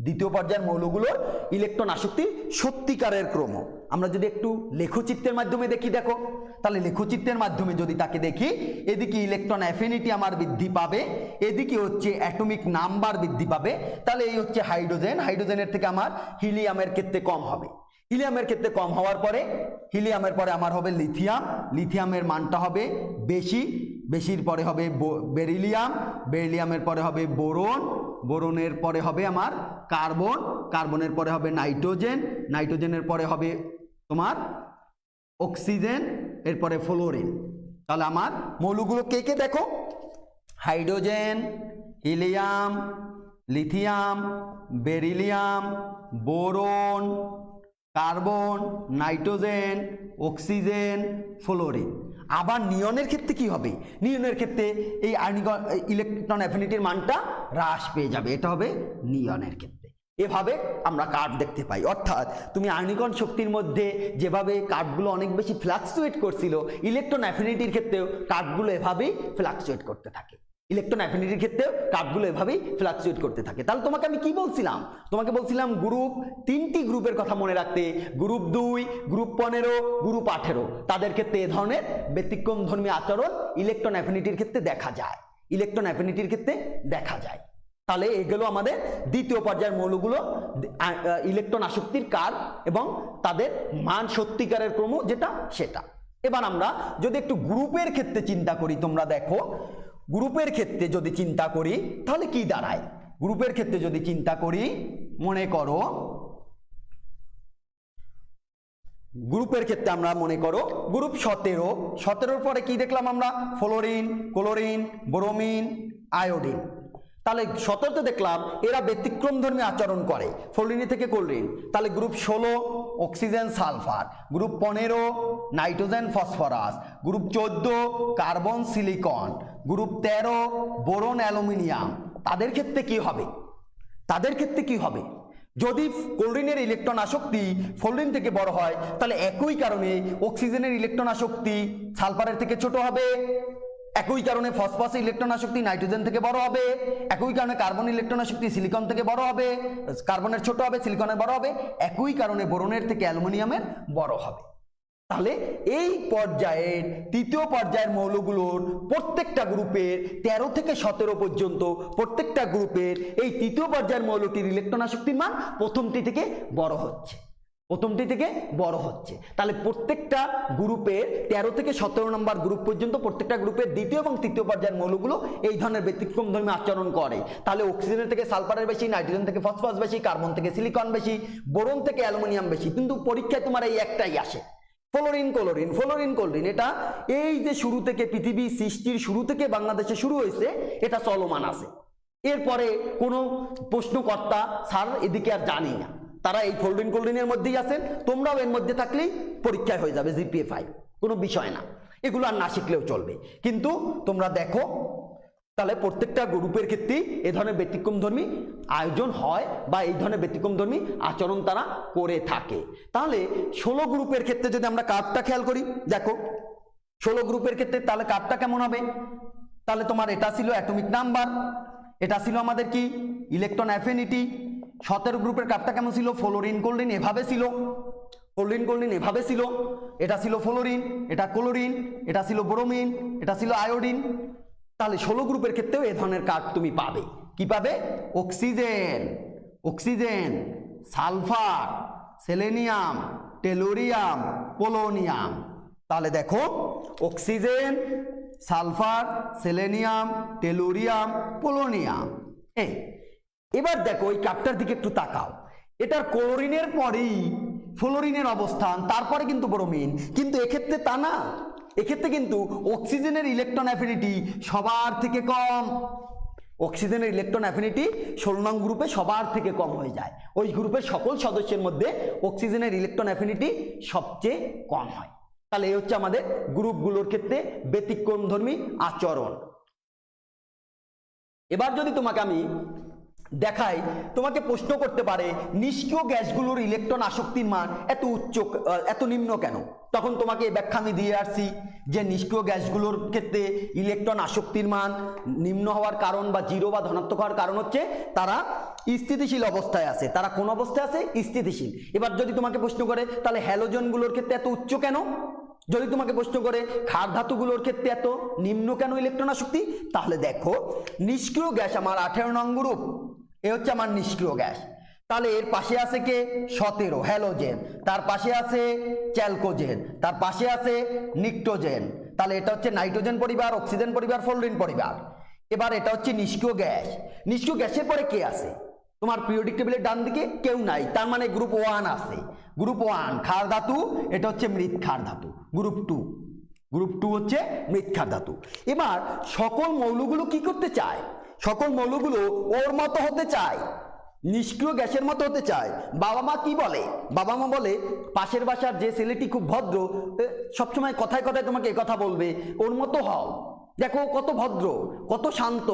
দ্বিতীয় পর্যায়ের মৌলগুলোর ইলেকট্রন আসক্তির সত্যিকারের ক্রম। আমরা যদি একটু লেখচিত্রের মাধ্যমে দেখি, দেখো তাহলে লেখচিত্রের মাধ্যমে যদি তাকে দেখি, এদিকে ইলেকট্রন অ্যাফিনিটি আমার বৃদ্ধি পাবে, এদিকে হচ্ছে অ্যাটমিক নাম্বার বৃদ্ধি পাবে। তাহলে এই হচ্ছে হাইড্রোজেন, হাইড্রোজেনের থেকে আমার হিলিয়ামের ক্ষেত্রে কম হবে। হিলিয়ামের ক্ষেত্রে কম হওয়ার পরে হিলিয়ামের পরে আমার হবে লিথিয়াম, লিথিয়ামের মানটা হবে বেশি, বেশির পরে হবে বেরিলিয়াম, বেরিলিয়ামের পরে হবে বোরন, বোরনের পরে হবে আমার কার্বন, কার্বনের পরে হবে নাইট্রোজেন, নাইট্রোজেনের পরে হবে তোমার অক্সিজেন, এরপরে ফ্লোরিন। তাহলে আমার মৌলগুলো কে কে দেখো, hydrogen, helium, lithium, beryllium, boron, carbon, nitrogen, oxygen, fluorine. আবার নিয়নের ক্ষেত্রে কি হবে? নিয়নের ক্ষেত্রে এই ইলেকট্রন অ্যাফিনিটির মানটা হ্রাস পেয়ে যাবে, এটা হবে নিয়নের ক্ষেত্রে। এভাবে আমরা কার্ভ দেখতে পাই। অর্থাৎ তুমি আয়নীকরণ শক্তির মধ্যে যেভাবে কার্ভগুলো অনেক বেশি ফ্লাকচুয়েট করছিল, ইলেকট্রন অ্যাফিনিটির ক্ষেত্রেও কার্ভগুলো এভাবেই ফ্লাকচুয়েট করতে থাকে। ইলেকট্রন অ্যাফিনিটির ক্ষেত্রে কার্ভগুলো এভাবেই ফ্লাকচুয়েট করতে থাকে। তাহলে তোমাকে আমি কি বলছিলাম, তোমাকে বলছিলাম গ্রুপ, তিনটি গ্রুপের কথা মনে রাখতে, গ্রুপ 2, গ্রুপ 15, গ্রুপ 18, তাদের ক্ষেত্রে এ ধরনের ব্যতিক্রমধর্মী আচরণ ইলেকট্রন অ্যাফিনিটির ক্ষেত্রে দেখা যায়, ইলেকট্রন অ্যাফিনিটির ক্ষেত্রে দেখা যায়। তাহলে এগুলো আমাদের দ্বিতীয় পর্যায়ের মৌলগুলো, ইলেকট্রন আসক্তির কার্ভ এবং তাদের মান সত্যিকারের ক্রম যেটা সেটা। এবার আমরা যদি একটু গ্রুপের ক্ষেত্রে চিন্তা করি, তোমরা দেখো গ্রুপের ক্ষেত্রে যদি চিন্তা করি তাহলে কি দাঁড়ায়। গ্রুপের ক্ষেত্রে যদি চিন্তা করি, মনে করো গ্রুপের ক্ষেত্রে আমরা মনে করো গ্রুপ 17 পরে কি দেখলাম আমরা, ফ্লোরিন, ক্লোরিন, ব্রোমিন, আয়োডিন। তাহলে 17তে দেখলাম এরা ব্যতিক্রমধর্মী আচরণ করে, ফ্লোরিন থেকে ক্লোরিন। তাহলে group 16 oxygen sulphur, group 15 nitrogen phosphorus, group 14 carbon silicon, group 13 boron aluminium. তাদের ক্ষেত্রে কি হবে, তাদের ক্ষেত্রে কি হবে, যদি ক্লোরিনের ইলেকট্রন আসক্তি ফ্লোরিন থেকে বড় হয় তাহলে একই কারণে অক্সিজেনের ইলেকট্রন আসক্তি সালফারের থেকে ছোট হবে, একই কারণে ফসফরাসের ইলেকট্রন আসক্তি নাইট্রোজেন থেকে বড় হবে, একই কারণে কার্বন ইলেকট্রন আসক্তি সিলিকন থেকে বড় হবে, কার্বনের ছোট হবে, সিলিকনের বড় হবে, একই কারণে বোরনের থেকে অ্যালুমিনিয়ামের বড় হবে। তাহলে এই পর্যায়ের তৃতীয় পর্যায়ের মৌলগুলোর প্রত্যেকটা গ্রুপের 13 থেকে 17 পর্যন্ত প্রত্যেকটা গ্রুপের এই তৃতীয় পর্যায়ের মৌলটির ইলেকট্রন আসক্তির মান প্রথমটি থেকে বড় হচ্ছে, প্রথমটি থেকে বড় হচ্ছে। তাহলে প্রত্যেকটা গ্রুপের 13 থেকে 17 নম্বর গ্রুপ পর্যন্ত প্রত্যেকটা গ্রুপের দ্বিতীয় এবং তৃতীয় পর্যায়ের মৌলগুলো এই ধরনের ব্যতিক্রমধর্মী আচরণ করে। তাহলে অক্সিজেন থেকে সালফারের বেশি, নাইট্রোজেন থেকে ফসফরাস বেশি, কার্বন থেকে সিলিকন বেশি, বোরন থেকে অ্যালুমিনিয়াম বেশি। কিন্তু পরীক্ষায় তোমার এই একটাই আসে, ফ্লোরিন ক্লোরিন, ফ্লোরিন ক্লোরিন। এটা এই যে শুরু থেকে পৃথিবী সৃষ্টির শুরু থেকে বাংলাদেশে শুরু হয়েছে, এটা চলমান আছে। এরপরে কোনো প্রশ্নকর্তা স্যার এদিকে আর জানি না, তারা এই ফ্লোরিন ক্লোরিনের মধ্যেই আছেন, তোমরাও এর মধ্যে থাকলেই পরীক্ষায় হয়ে যাবে জিপিএ 5, কোনো বিষয় না, এগুলো আর না শিখলেও চলবে। কিন্তু তোমরা দেখো তাহলে প্রত্যেকটা গ্রুপের ক্ষেত্রেই এ ধরনের ব্যতিক্রমধর্মী আয়োজন হয় বা এই ধরনের ব্যতিক্রমধর্মী আচরণ তারা করে থাকে। তাহলে 16 গ্রুপের ক্ষেত্রে যদি আমরা কার্ভটা খেয়াল করি, দেখো 16 গ্রুপের ক্ষেত্রে তাহলে কার্ভটা কেমন হবে, তাহলে তোমার এটা ছিল অ্যাটমিক নাম্বার, এটা ছিল আমাদের কি ইলেকট্রন অ্যাফিনিটি। 17 গ্রুপের কার্ভটা কেমন ছিল, ফ্লোরিন ক্লোরিন এভাবে ছিল, ফ্লোরিন ক্লোরিন এভাবে ছিল, এটা ছিল ফ্লোরিন, এটা ক্লোরিন, এটা ছিল ব্রোমিন, এটা ছিল আয়োডিন। তাহলে 16 গ্রুপের ক্ষেত্রেও এ ধরনের কার্ভ তুমি পাবে। কি পাবে, oxygen, oxygen, sulphur, selenium, tellurium, polonium. তাহলে দেখো oxygen, sulphur, selenium, tellurium, polonium. এবার দেখো এই কার্ভটার দিকে একটু তাকাও, এটার ক্লোরিনের পরেই ফ্লোরিনের অবস্থান, তারপরে কিন্তু ব্রোমিন। কিন্তু এক্ষেত্রে তা না, এক্ষেত্রে কিন্তু অক্সিজেনের ইলেকট্রন অ্যাফিনিটি সবার থেকে কম, অক্সিজেনের ইলেকট্রন অ্যাফিনিটি 16 নং গ্রুপে সবার থেকে কম হয়ে যায়। ওই গ্রুপের সকল সদস্যের মধ্যে অক্সিজেনের ইলেকট্রন অ্যাফিনিটি সবচেয়ে কম হয়। তাহলে এই হচ্ছে আমাদের গ্রুপগুলোর ক্ষেত্রে ব্যতিক্রমধর্মী আচরণ। এবার যদি তোমাকে আমি দেখাই, তোমাকে প্রশ্ন করতে পারে নিষ্ক্রিয় গ্যাসগুলোর ইলেকট্রন আসক্তির মান এত উচ্চ, এত নিম্ন কেন? তখন তোমাকে ব্যাখ্যা আমি দিয়ে আসছি যে নিষ্ক্রিয় গ্যাসগুলোর ক্ষেত্রে ইলেকট্রন আসক্তির মান নিম্ন হওয়ার কারণ বা জিরো বা ধনাত্মক হওয়ার কারণ হচ্ছে তারা স্থিতিশীল অবস্থায় আছে। তারা কোন অবস্থায় আছে? স্থিতিশীল। এবার যদি তোমাকে প্রশ্ন করে তাহলে হ্যালোজেনগুলোর ক্ষেত্রে এত উচ্চ কেন? যদি তোমাকে প্রশ্ন করে ক্ষার ধাতুগুলোর ক্ষেত্রে এত নিম্ন কেন ইলেকট্রন আসক্তি? তাহলে দেখো নিষ্ক্রিয় গ্যাস আমার 18 নং গ্রুপ, এ হচ্ছে আমার নিষ্ক্রিয় গ্যাস। তাহলে এর পাশে আছে কে? 17 হ্যালোজেন, তার পাশে আছে চ্যালকোজেন, তার পাশে আছে নিক্টোজেন। তাহলে এটা হচ্ছে নাইট্রোজেন পরিবার, অক্সিজেন পরিবার, ফ্লোরিন পরিবার। এবার এটা হচ্ছে নিষ্ক্রিয় গ্যাস। নিষ্ক্রিয় গ্যাসের পরে কে আছে? তোমার পিরিয়ডিক টেবিলের ডান দিকে কেউ নাই, তার মানে গ্রুপ 1 আছে। গ্রুপ 1 ক্ষার ধাতু, এটা হচ্ছে মৃৎ ক্ষার ধাতু। গ্রুপ 2, গ্রুপ 2 হচ্ছে মৃৎ ক্ষার ধাতু। এবার সকল মৌলগুলো কি করতে চায়? সকল মৌলগুলো ওর মতো হতে চায়, নিষ্ক্রিয় গ্যাসের মতো হতে চায়। বাবা মা কি বলে? বাবা মা বলে পাশের বাসার যে ছেলেটি খুব ভদ্র, সবসময় কথায় কথায় তোমাকে কথা বলবে, ওর মতো হও, দেখো কত ভদ্র, কত শান্ত,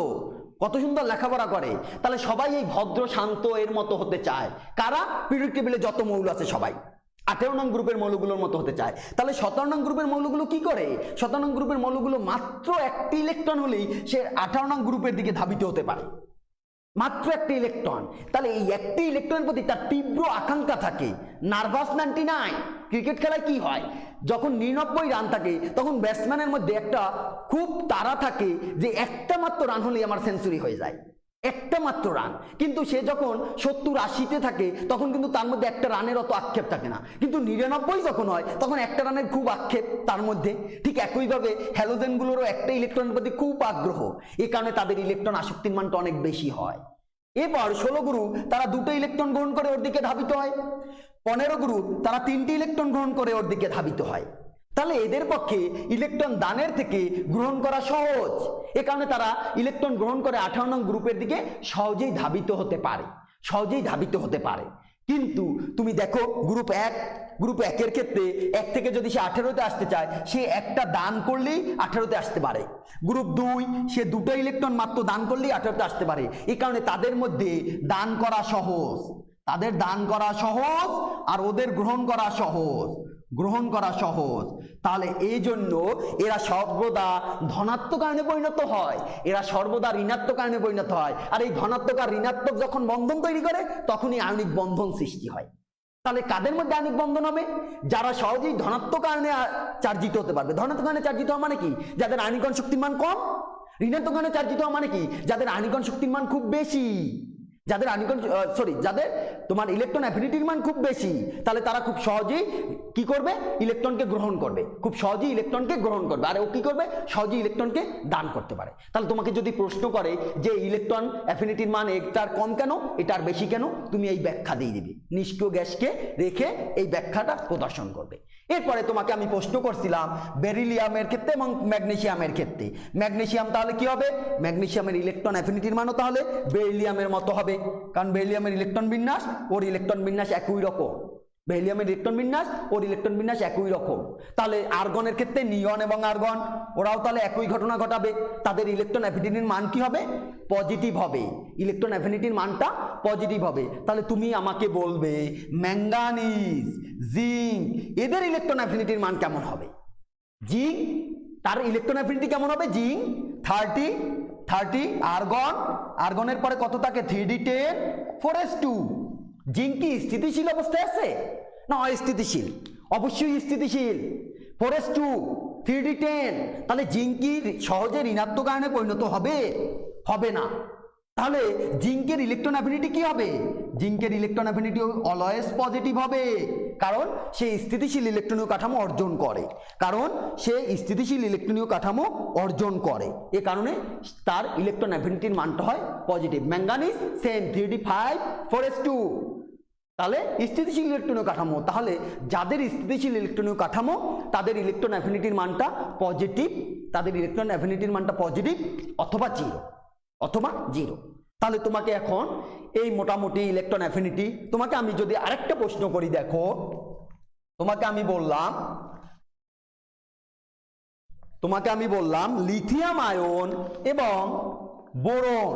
কত সুন্দর লেখাপড়া করে। তাহলে সবাই এই ভদ্র শান্ত এর মতো হতে চায়। কারা? পিরিয়ডিক টেবিলে যত মৌল আছে সবাই। 18 নং গ্রুপের মৌলগুলোর মতো হতে চায়। তাহলে 17 নং গ্রুপের মৌলগুলো কি করে? 17 নং গ্রুপের মৌলগুলো মাত্র একটি ইলেকট্রন হলেই সে 18 নং গ্রুপের দিকে ধাবিত হতে পারে, মাত্র একটি ইলেকট্রন। তাহলে এই একটি ইলেকট্রনের প্রতি তার তীব্র আকাঙ্ক্ষা থাকে। নার্ভাস 99 ক্রিকেট খেলায় কি হয়, যখন 99 রান থাকে তখন ব্যাটসম্যানের মধ্যে একটা খুব তাড়া থাকে যে একটা মাত্র রান হলেই আমার সেঞ্চুরি হয়ে যায়, একটা মাত্র রান। কিন্তু সে যখন 70-80-তে থাকে তখন কিন্তু তার মধ্যে একটা রানের অত আক্ষেপ থাকে না, কিন্তু 99 যখন হয় তখন একটা রানের খুব আক্ষেপ তার মধ্যে। ঠিক একইভাবে হ্যালোজেনগুলোরও একটা ইলেকট্রনের প্রতি খুব আগ্রহ, এই কারণে তাদের ইলেকট্রন আসক্তির মানটা অনেক বেশি হয়। এবার 16 গ্রুপ তারা 2টো ইলেকট্রন গ্রহণ করে ওর দিকে ধাবিত হয়। 15 গ্রুপ তারা 3টি ইলেকট্রন গ্রহণ করে ওর দিকে ধাবিত হয়। তাহলে এদের পক্ষে ইলেকট্রন দানের থেকে গ্রহণ করা সহজ, এ কারণে তারা ইলেকট্রন গ্রহণ করে 18 নং গ্রুপের দিকে সহজেই ধাবিত হতে পারে, সহজেই ধাবিত হতে পারে। কিন্তু তুমি দেখো গ্রুপ 1-এর ক্ষেত্রে 1 থেকে যদি সে 18-তে আসতে চায় সে একটা দান করলেই 18-তে আসতে পারে। গ্রুপ 2 সে 2টো ইলেকট্রন মাত্র দান করলেই 18-তে আসতে পারে। এই কারণে তাদের মধ্যে দান করা সহজ, তাদের দান করা সহজ আর ওদের গ্রহণ করা সহজ, গ্রহণ করা সহজ। তাহলে এই জন্য এরা সর্বদা ধনাত্মক আয়নে পরিণত হয়, এরা সর্বদা ঋণাত্মক আয়নে পরিণত হয়। আর এই ধনাত্মক আর ঋণাত্মক যখন বন্ধন তৈরি করে তখনই আয়নিক বন্ধন সৃষ্টি হয়। তাহলে কাদের মধ্যে আয়নিক বন্ধন হবে? যারা সহজেই ধনাত্মক আয়নে চার্জিত হতে পারবে। ধনাত্মক আয়নে চার্জিত হওয়া মানে কি? যাদের আয়নিকণ শক্তির মান কম। ঋণাত্মক আয়নে চার্জিত হওয়া মানে কি? যাদের আয়নিকণ শক্তির মান খুব বেশি, যাদের যাদের তোমার ইলেকট্রন অ্যাফিনিটির মান খুব বেশি। তাহলে তারা খুব সহজেই কি করবে? ইলেকট্রনকে গ্রহণ করবে, খুব সহজেই ইলেকট্রনকে গ্রহণ করবে। আর ও কি করবে? সহজেই ইলেকট্রনকে দান করতে পারে। তাহলে তোমাকে যদি প্রশ্ন করে যে ইলেকট্রন অ্যাফিনিটির মান এটার কম কেন, এটার বেশি কেন, তুমি এই ব্যাখ্যা দিয়ে দিবে, নিষ্ক্রিয় গ্যাসকে রেখে এই ব্যাখ্যাটা প্রদর্শন করবে। এরপরে তোমাকে আমি প্রশ্ন করছিলাম বেরিলিয়ামের ক্ষেত্রে এবং ম্যাগনেসিয়ামের ক্ষেত্রে। ম্যাগনেসিয়াম তাহলে কি হবে? ম্যাগনেসিয়ামের ইলেকট্রন অ্যাফিনিটির মানও তাহলে বেরিলিয়ামের মতো হবে, কারণ বেরিলিয়ামের ইলেকট্রন বিন্যাস ওর ইলেকট্রন বিন্যাস একই রকম। বেরিলিয়ামের ইলেকট্রন বিন্যাস ওর ইলেকট্রন বিন্যাস একই রকম। তাহলে আর্গনের ক্ষেত্রে নিয়ন এবং আর্গন ওরাও তাহলে একই ঘটনা ঘটাবে, তাদের ইলেকট্রন অ্যাফিনিটির মান কি হবে? পজিটিভ হবে, ইলেকট্রন অ্যাফিনিটির মানটা পজিটিভ হবে। তাহলে তুমি আমাকে বলবে ম্যাঙ্গানিজ, জিঙ্ক এদের ইলেকট্রন অ্যাফিনিটির মান কেমন হবে? জিঙ্ক তার ইলেকট্রন অ্যাফিনিটি কেমন হবে? জিঙ্ক 30, আর্গনের পরে কত থাকে? 3d10 4s2। জিঙ্ক কি স্থিতিশীল অবস্থায় আছে না অস্থিতিশীল? অবশ্যই স্থিতিশীল। 4s2 3d10, তাহলে জিঙ্ক কি সহজে ঋণাত্মক আয়নে পরিণত হবে? হবে না। তাহলে জিঙ্কের ইলেকট্রন অ্যাফিনিটি কি হবে? জিঙ্কের ইলেকট্রন অ্যাফিনিটি অলওয়েজ পজিটিভ হবে, কারণ সে স্থিতিশীল ইলেকট্রনীয় কাঠামো অর্জন করে, কারণ সে স্থিতিশীল ইলেকট্রনীয় কাঠামো অর্জন করে। এ কারণে তার ইলেকট্রন অ্যাফিনিটির মানটা হয় positive. Manganese same 3d5 4s2, তাহলে স্থিতিশীল ইলেকট্রনীয় কাঠামো। তাহলে যাদের স্থিতিশীল ইলেকট্রনীয় কাঠামো তাদের ইলেকট্রন অ্যাফিনিটির মানটা পজিটিভ, তাদের ইলেকট্রন অ্যাফিনিটির মানটা পজিটিভ অথবা জিরো। তাহলে তোমাকে এখন এই মোটামুটি ইলেকট্রন অ্যাফিনিটি, তোমাকে আমি যদি আরেকটা প্রশ্ন করি, দেখো তোমাকে আমি বললাম লিথিয়াম আয়ন এবং বোরন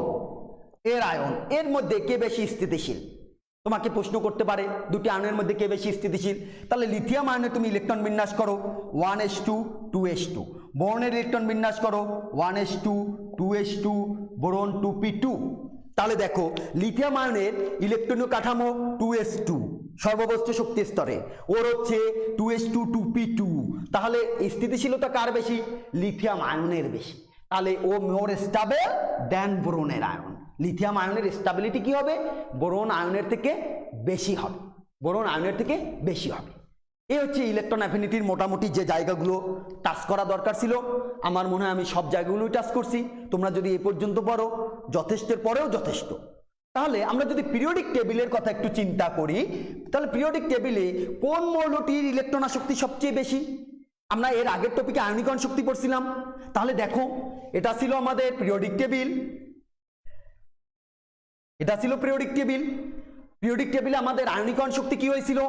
এর আয়ন এর মধ্যে কে বেশি স্থিতিশীল? তোমাকে প্রশ্ন করতে পারে দুটি আয়নের মধ্যে কে বেশি স্থিতিশীল। তাহলে লিথিয়াম আয়নে তুমি ইলেকট্রন বিন্যাস করো 1s2 2s2, বোরনের ইলেকট্রন বিন্যাস করো 1s2 2s2, বোরন 2p2। তাহলে দেখো লিথিয়াম আয়নের ইলেকট্রনীয় কাঠামো 2s2 সর্ববস্তু শক্তি স্তরে, ওর হচ্ছে 2s2 2p2। তাহলে স্থিতিশীলতা কার বেশি? লিথিয়াম আয়নের বেশি। তাহলে ও মোর স্টেবল দেন বোরনের আয়ন। লিথিয়াম আয়নের স্টেবিলিটি কি হবে? বোরন আয়নের থেকে বেশি হবে, বোরন আয়নের থেকে বেশি হবে। এই হচ্ছে ইলেকট্রন অ্যাফিনিটির মোটামুটি যে জায়গাগুলো টাচ করা দরকার ছিল, আমার মনে হয় আমি সব জায়গাগুলোই টাচ করছি। তোমরা যদি এ পর্যন্ত পড়ো যথেষ্টের পরেও যথেষ্ট। তাহলে আমরা যদি পিরিয়ডিক টেবিলের কথা একটু চিন্তা করি, তাহলে পিরিয়ডিক টেবিলে কোন মৌলটির ইলেকট্রন আসক্তি সবচেয়ে বেশি? আমরা এর আগের টপিকে আয়নীকরণ শক্তি পড়ছিলাম। তাহলে দেখো এটা ছিল আমাদের পিরিয়ডিক টেবিল, এটা ছিল পিরিয়ডিক টেবিল। পিরিয়ডিক টেবিলে আমাদের আয়নীকরণ শক্তি কি হয়েছিল?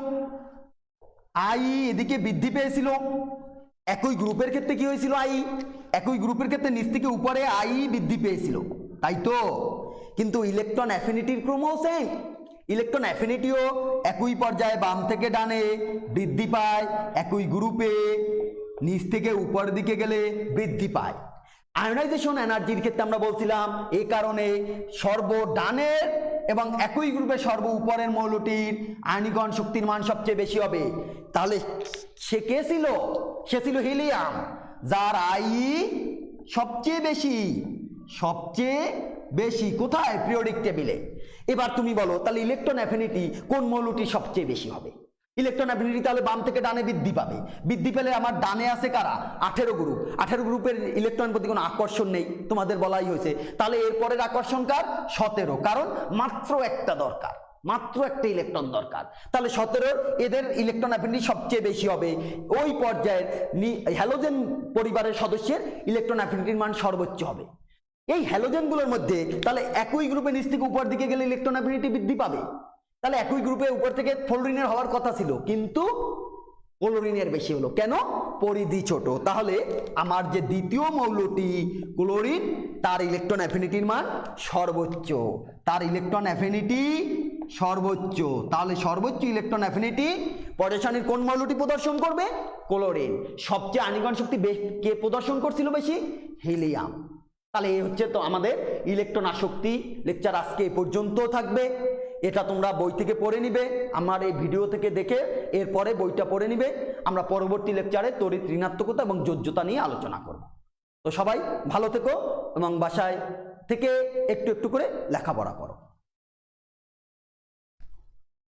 আই এদিকে বৃদ্ধি পেয়েছিল। একই গ্রুপের ক্ষেত্রে কি হয়েছিল? একই গ্রুপের ক্ষেত্রে নিচ থেকে উপরে আই বৃদ্ধি পেয়েছিল, তাই তো? কিন্তু ইলেকট্রন অ্যাফিনিটির ক্রমও সেম, ইলেকট্রন অ্যাফিনিটিও একই পর্যায়ে বাম থেকে ডানে বৃদ্ধি পায়, একই গ্রুপে নিচ থেকে উপরের দিকে গেলে বৃদ্ধি পায়। আয়নাইজেশন এনার্জির ক্ষেত্রে আমরা বলছিলাম এই কারণে সর্ব ডানের এবং একই গ্রুপে সর্ব উপরের মৌলটির আয়নীকরণ শক্তির মান সবচেয়ে বেশি হবে। তাহলে সে কে ছিল? সে ছিল হিলিয়াম, যার আই সবচেয়ে বেশি কোথায়? পিরিয়ডিক টেবিলে। এবার তুমি বলো তাহলে ইলেকট্রন অ্যাফিনিটি কোন মৌলটি সবচেয়ে বেশি হবে? ইলেকট্রন অ্যাফিনিটি তাহলে বাম থেকে ডানে বৃদ্ধি পাবে। বৃদ্ধি পেলে আমার ডানে আছে কারা? 18 গ্রুপ। 18 গ্রুপের ইলেকট্রন প্রতি কোনো আকর্ষণ নেই, তোমাদের বলাই হয়েছে। তাহলে এরপরের আকর্ষণ কার? 17, কারণ মাত্র একটা দরকার, মাত্র একটা ইলেকট্রন দরকার। তাহলে 17 এদের ইলেকট্রন অ্যাফিনিটি সবচেয়ে বেশি হবে। ওই পর্যায়ের হ্যালোজেন পরিবারের সদস্যের ইলেকট্রন অ্যাফিনিটির মান সর্বোচ্চ হবে। এই হ্যালোজেনগুলোর মধ্যে তাহলে একই গ্রুপে নিচ থেকে উপর দিকে গেলে ইলেকট্রন অ্যাফিনিটি বৃদ্ধি পাবে। তাহলে একই গ্রুপে উপর থেকে ফ্লোরিনের হওয়ার কথা ছিল, কিন্তু ক্লোরিনের বেশি হলো। কেন? পরিধি ছোট। তাহলে আমার যে দ্বিতীয় মৌলটি ক্লোরিন, তার ইলেকট্রন অ্যাফিনিটির মান সর্বোচ্চ, তার ইলেকট্রন অ্যাফিনিটি সর্বোচ্চ। তাহলে সর্বোচ্চ ইলেকট্রন অ্যাফিনিটি পরের সারির কোন মৌলটি প্রদর্শন করবে? ক্লোরিন। সবচেয়ে আয়নীকরণ শক্তি কে প্রদর্শন করছিল বেশি? হিলিয়াম। তাহলে এই হচ্ছে তো আমাদের ইলেকট্রন আসক্তি লেকচার। আজকে এই পর্যন্ত থাকবে। এটা তোমরা বই থেকে পড়ে নিবে, আমার এই ভিডিও থেকে দেখে এরপরে বইটা পড়ে নিবে। আমরা পরবর্তী লেকচারে তড়িৎ ঋণাত্মকতা এবং যোজ্যতা নিয়ে আলোচনা করব। তো সবাই ভালো থেকো এবং বাসায় থেকে একটু একটু করে লেখাপড়া করো।